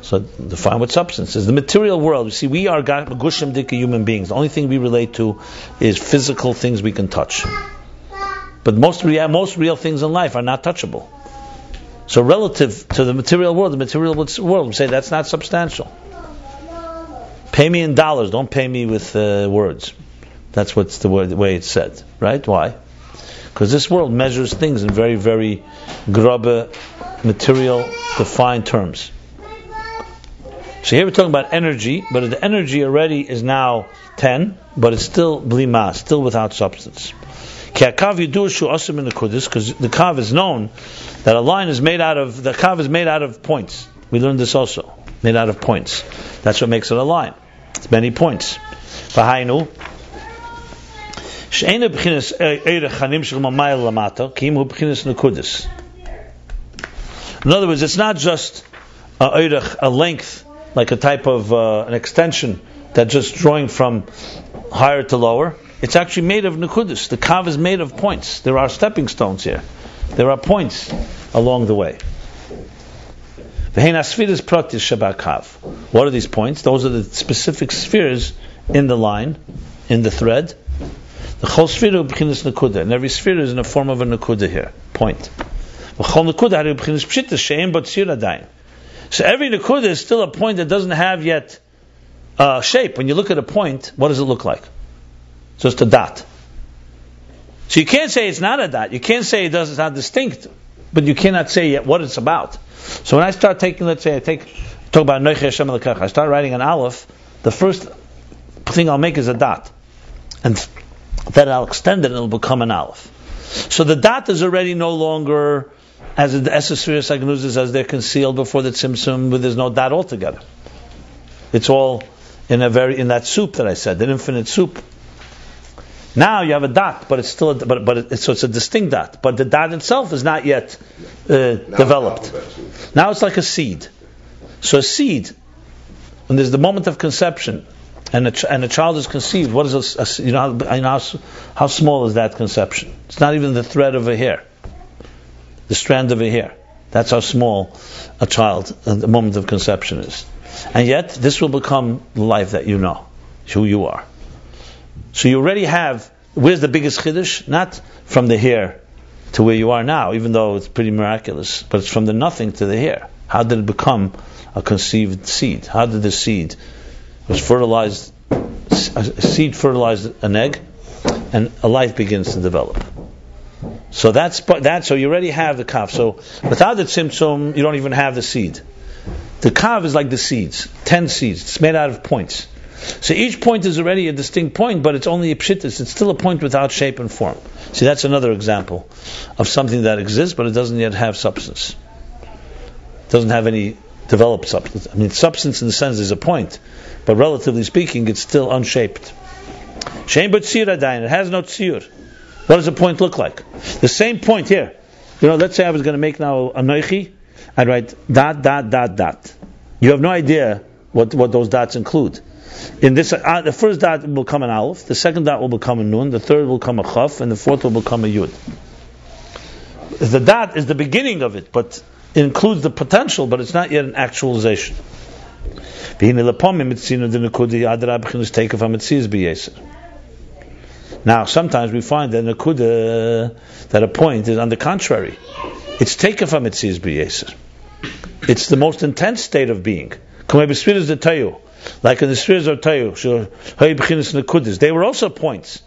So define what substance is. The material world, you see, we are gushim dika human beings. The only thing we relate to is physical things we can touch. But most real things in life are not touchable. So relative to the material world, we say that's not substantial. Pay me in dollars, don't pay me with words. That's what's the way it's said, right? Why? Because this world measures things in very, very grubbe, material, defined terms. So here we're talking about energy, but the energy already is now 10, but it's still blima, still without substance. Because the kav is known that a line is made out of, the kav is made out of points. We learned this also, made out of points. That's what makes it a line. It's many points. In other words, it's not just a length, like a type of an extension that's just drawing from higher to lower. It's actually made of nekudis. The kav is made of points. There are stepping stones here. There are points along the way. What are these points? Those are the specific spheres in the line, in the thread. The whole sphere is b'chinas nekuda, and every sphere is in the form of a nekuda here, point. So every nekuda is still a point that doesn't have yet shape. When you look at a point, what does it look like? Just a dot. So you can't say it's not a dot. You can't say it's not distinct, but you cannot say yet what it's about. So when I start taking, let's say talk about Noiche Hashem Elokech, I start writing an aleph, the first thing I'll make is a dot. And then I'll extend it and it'll become an aleph. So the dot is already no longer as the Esespheres Agnuzes as they're concealed before the Tzimtzum, but there's no dot altogether. It's all in that soup that I said, an infinite soup. Now you have a dot, but it's still so it's a distinct dot. But the dot itself is not yet developed. Now it's like a seed. So a seed, when there's the moment of conception, and a child is conceived, what is how small is that conception? It's not even the thread of a hair, the strand of a hair. That's how small a child at the moment of conception is. And yet, this will become the life that you know, who you are. So you already have, where's the biggest chiddush? Not from the hair to where you are now, even though it's pretty miraculous, but it's from the nothing to the hair. How did it become a conceived seed? How did the seed was fertilized, a seed fertilized an egg, and a life begins to develop. So so you already have the kav. So without the tzimtzum, you don't even have the seed. The kav is like the seeds, 10 seeds. It's made out of points. So each point is already a distinct point, but it's only a pshittis. It's still a point without shape and form. See, that's another example of something that exists, but it doesn't yet have substance. It doesn't have any developed substance. I mean, substance in the sense is a point, but relatively speaking, it's still unshaped. Shein but tzir adayin. It has no tzir. What does a point look like? The same point here. Let's say I was going to make now a noichi. I'd write dot, dot, dot, dot. You have no idea what those dots include. In this, the first dot will become an aleph, the second dot will become a nun, the third will become a chaf, and the fourth will become a yud. The dot is the beginning of it, but it includes the potential, but it's not yet an actualization. Now, sometimes we find that a point is on the contrary. It's taken from Mitzias b'yeser. It's the most intense state of being. Like in the spheres of Tayu, they were also points.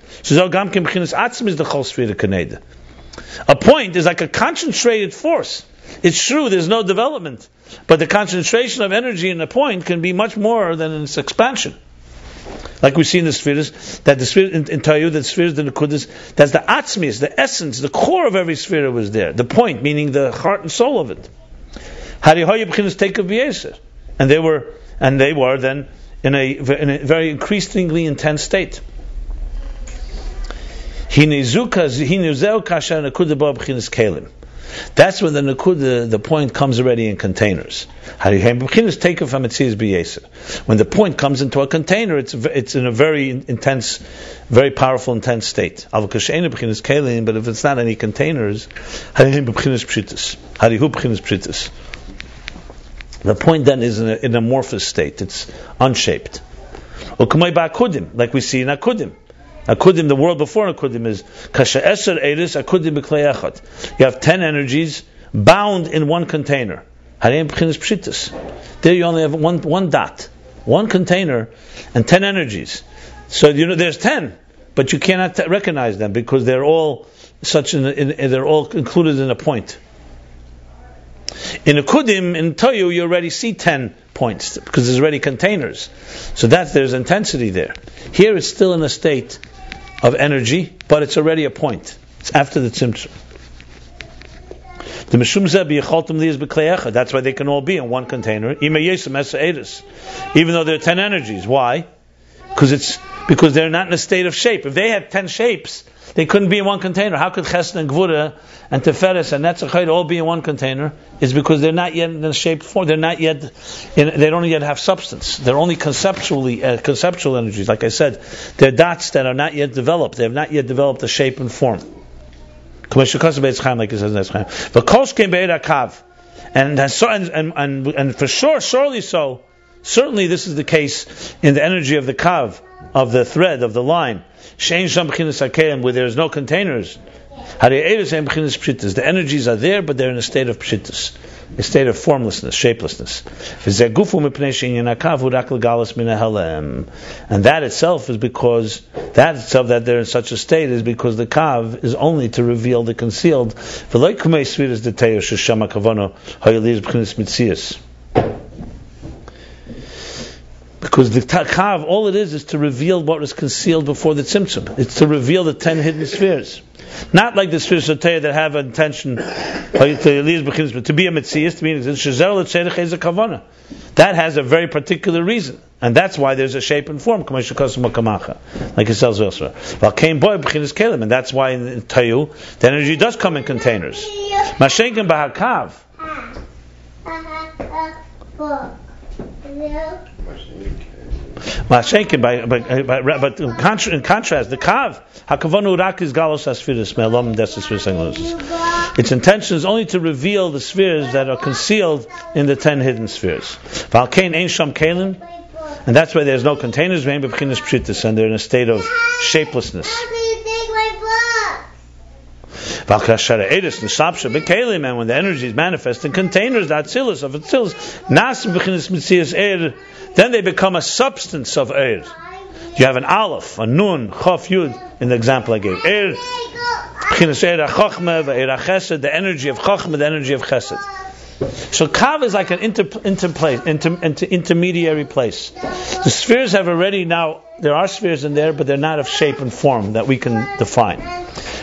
A point is like a concentrated force. It's true, there's no development, but the concentration of energy in a point can be much more than in its expansion. Like we see in the spheres, that the sphere in Tayu, the spheres, the Nekudas, that's the atzmis, the essence, the core of every sphere was there. The point, meaning the heart and soul of it. And they were then in a very increasingly intense state. That's when the nekuda, the point, comes already in containers. When the point comes into a container, it's in a very intense, very powerful, intense state. But if it's not any containers, the point then is in an amorphous state. It's unshaped. Like we see in Akudim. Akudim, the world before Akudim is Kasha Eser Eris Akudim B'Klei Echad. You have 10 energies bound in one container. There you only have one dot, one container, and 10 energies. So there's 10, but you cannot recognize them because they're all they're all included in a point. In a kudim, in toyu, you already see 10 points because there's already containers. So there's intensity there. Here it's still in a state of energy, but it's already a point. It's after the tzimtzum. That's why they can all be in one container. Even though there are 10 energies. Why? Because they're not in a state of shape. If they had 10 shapes, they couldn't be in one container. How could Chesed and Gvura and Teferes and Netzach all be in one container? It's because they're not yet in a shape form. They don't yet have substance. They're only conceptual energies. Like I said, they're dots that are not yet developed. They have not yet developed a shape and form. Like it says in and for sure, surely so. Certainly, this is the case in the energy of the kav, of the thread, of the line. Where there is no containers. The energies are there, but they're in a state of pshitus, a state of formlessness, shapelessness. And that itself is because that they're in such a state is because the kav is only to reveal the concealed. Because the kav, all it is to reveal what was concealed before the tzimtzum. It's to reveal the 10 hidden spheres. Not like the spheres of Teya that have an intention to be a mitzias, to be an existence. That has a very particular reason. And that's why there's a shape and form. Like it says elsewhere. And that's why in Tayu, the energy does come in containers. Mashenken bahakav. But in contrast, the kav hakavanu rak is galos asfiris me'elam desasfiris. Its intention is only to reveal the spheres that are concealed in the 10 hidden spheres. Valkein ein sham kelim, and that's why there's no containers. And they're in a state of shapelessness. And when the energy is manifest in containers, the atzilus of atzilus, then they become a substance of Eir. You have an Aleph, a Nun, Chof, Yud, in the example I gave. Eir, the energy of Chochmah, the energy of Chesed. So Kav is like an intermediary place. The spheres have already now, there are spheres in there, but they're not of shape and form that we can define.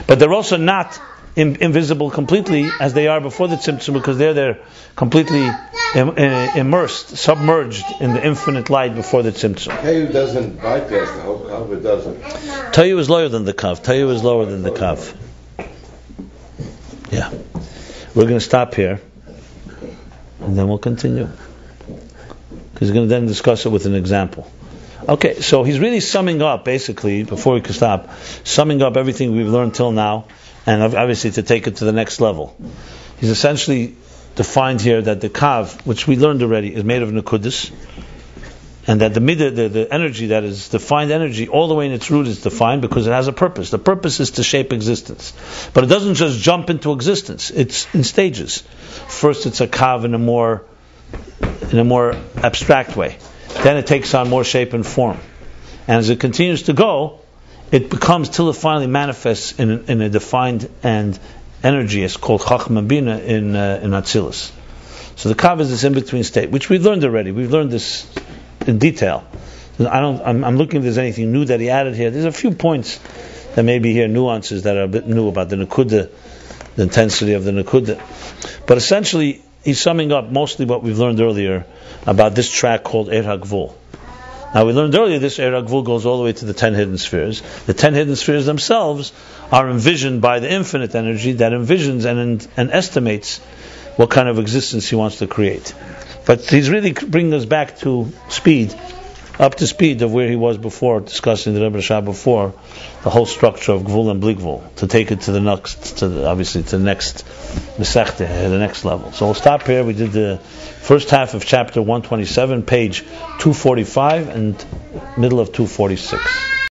But they're also not invisible completely as they are before the tzimtzum, because they're completely immersed, submerged in the infinite light before the tzimtzum. Tayu doesn't bypass the whole kav, it doesn't. Tayu is lower than the kav. Tayu is lower than the kav. Yeah. We're going to stop here, and then we'll continue. Because we're going to then discuss it with an example. Okay, so he's really summing up, basically, before we can stop, summing up everything we've learned till now, and obviously to take it to the next level. He's essentially defined here that the kav, which we learned already, is made of nekudis, and that the energy that is defined energy, all the way in its root is defined because it has a purpose. The purpose is to shape existence. But it doesn't just jump into existence. It's in stages. First it's a kav in a more abstract way. Then it takes on more shape and form. And as it continues to go, it becomes till it finally manifests in a defined and energy. It's called Chachma Bina in Atzilus. So the Kav is this in-between state, which we've learned already. We've learned this in detail. I'm looking if there's anything new that he added here. There's a few points that may be here, nuances that are a bit new about the Nekuda, the intensity of the Nekuda. But essentially, he's summing up mostly what we've learned earlier about this track called Eir HaGvul. Now we learned earlier this Eir HaGvul goes all the way to the 10 hidden spheres. The 10 hidden spheres themselves are envisioned by the infinite energy that envisions and estimates what kind of existence he wants to create. But he's really bringing us back to speed, up to speed of where he was before, discussing the Rebbe Shah before, the whole structure of Gvul and Bligvul, to take it to the next, obviously to the next Mesechta, the next level. So we'll stop here. We did the first half of chapter 127, page 245, and middle of 246.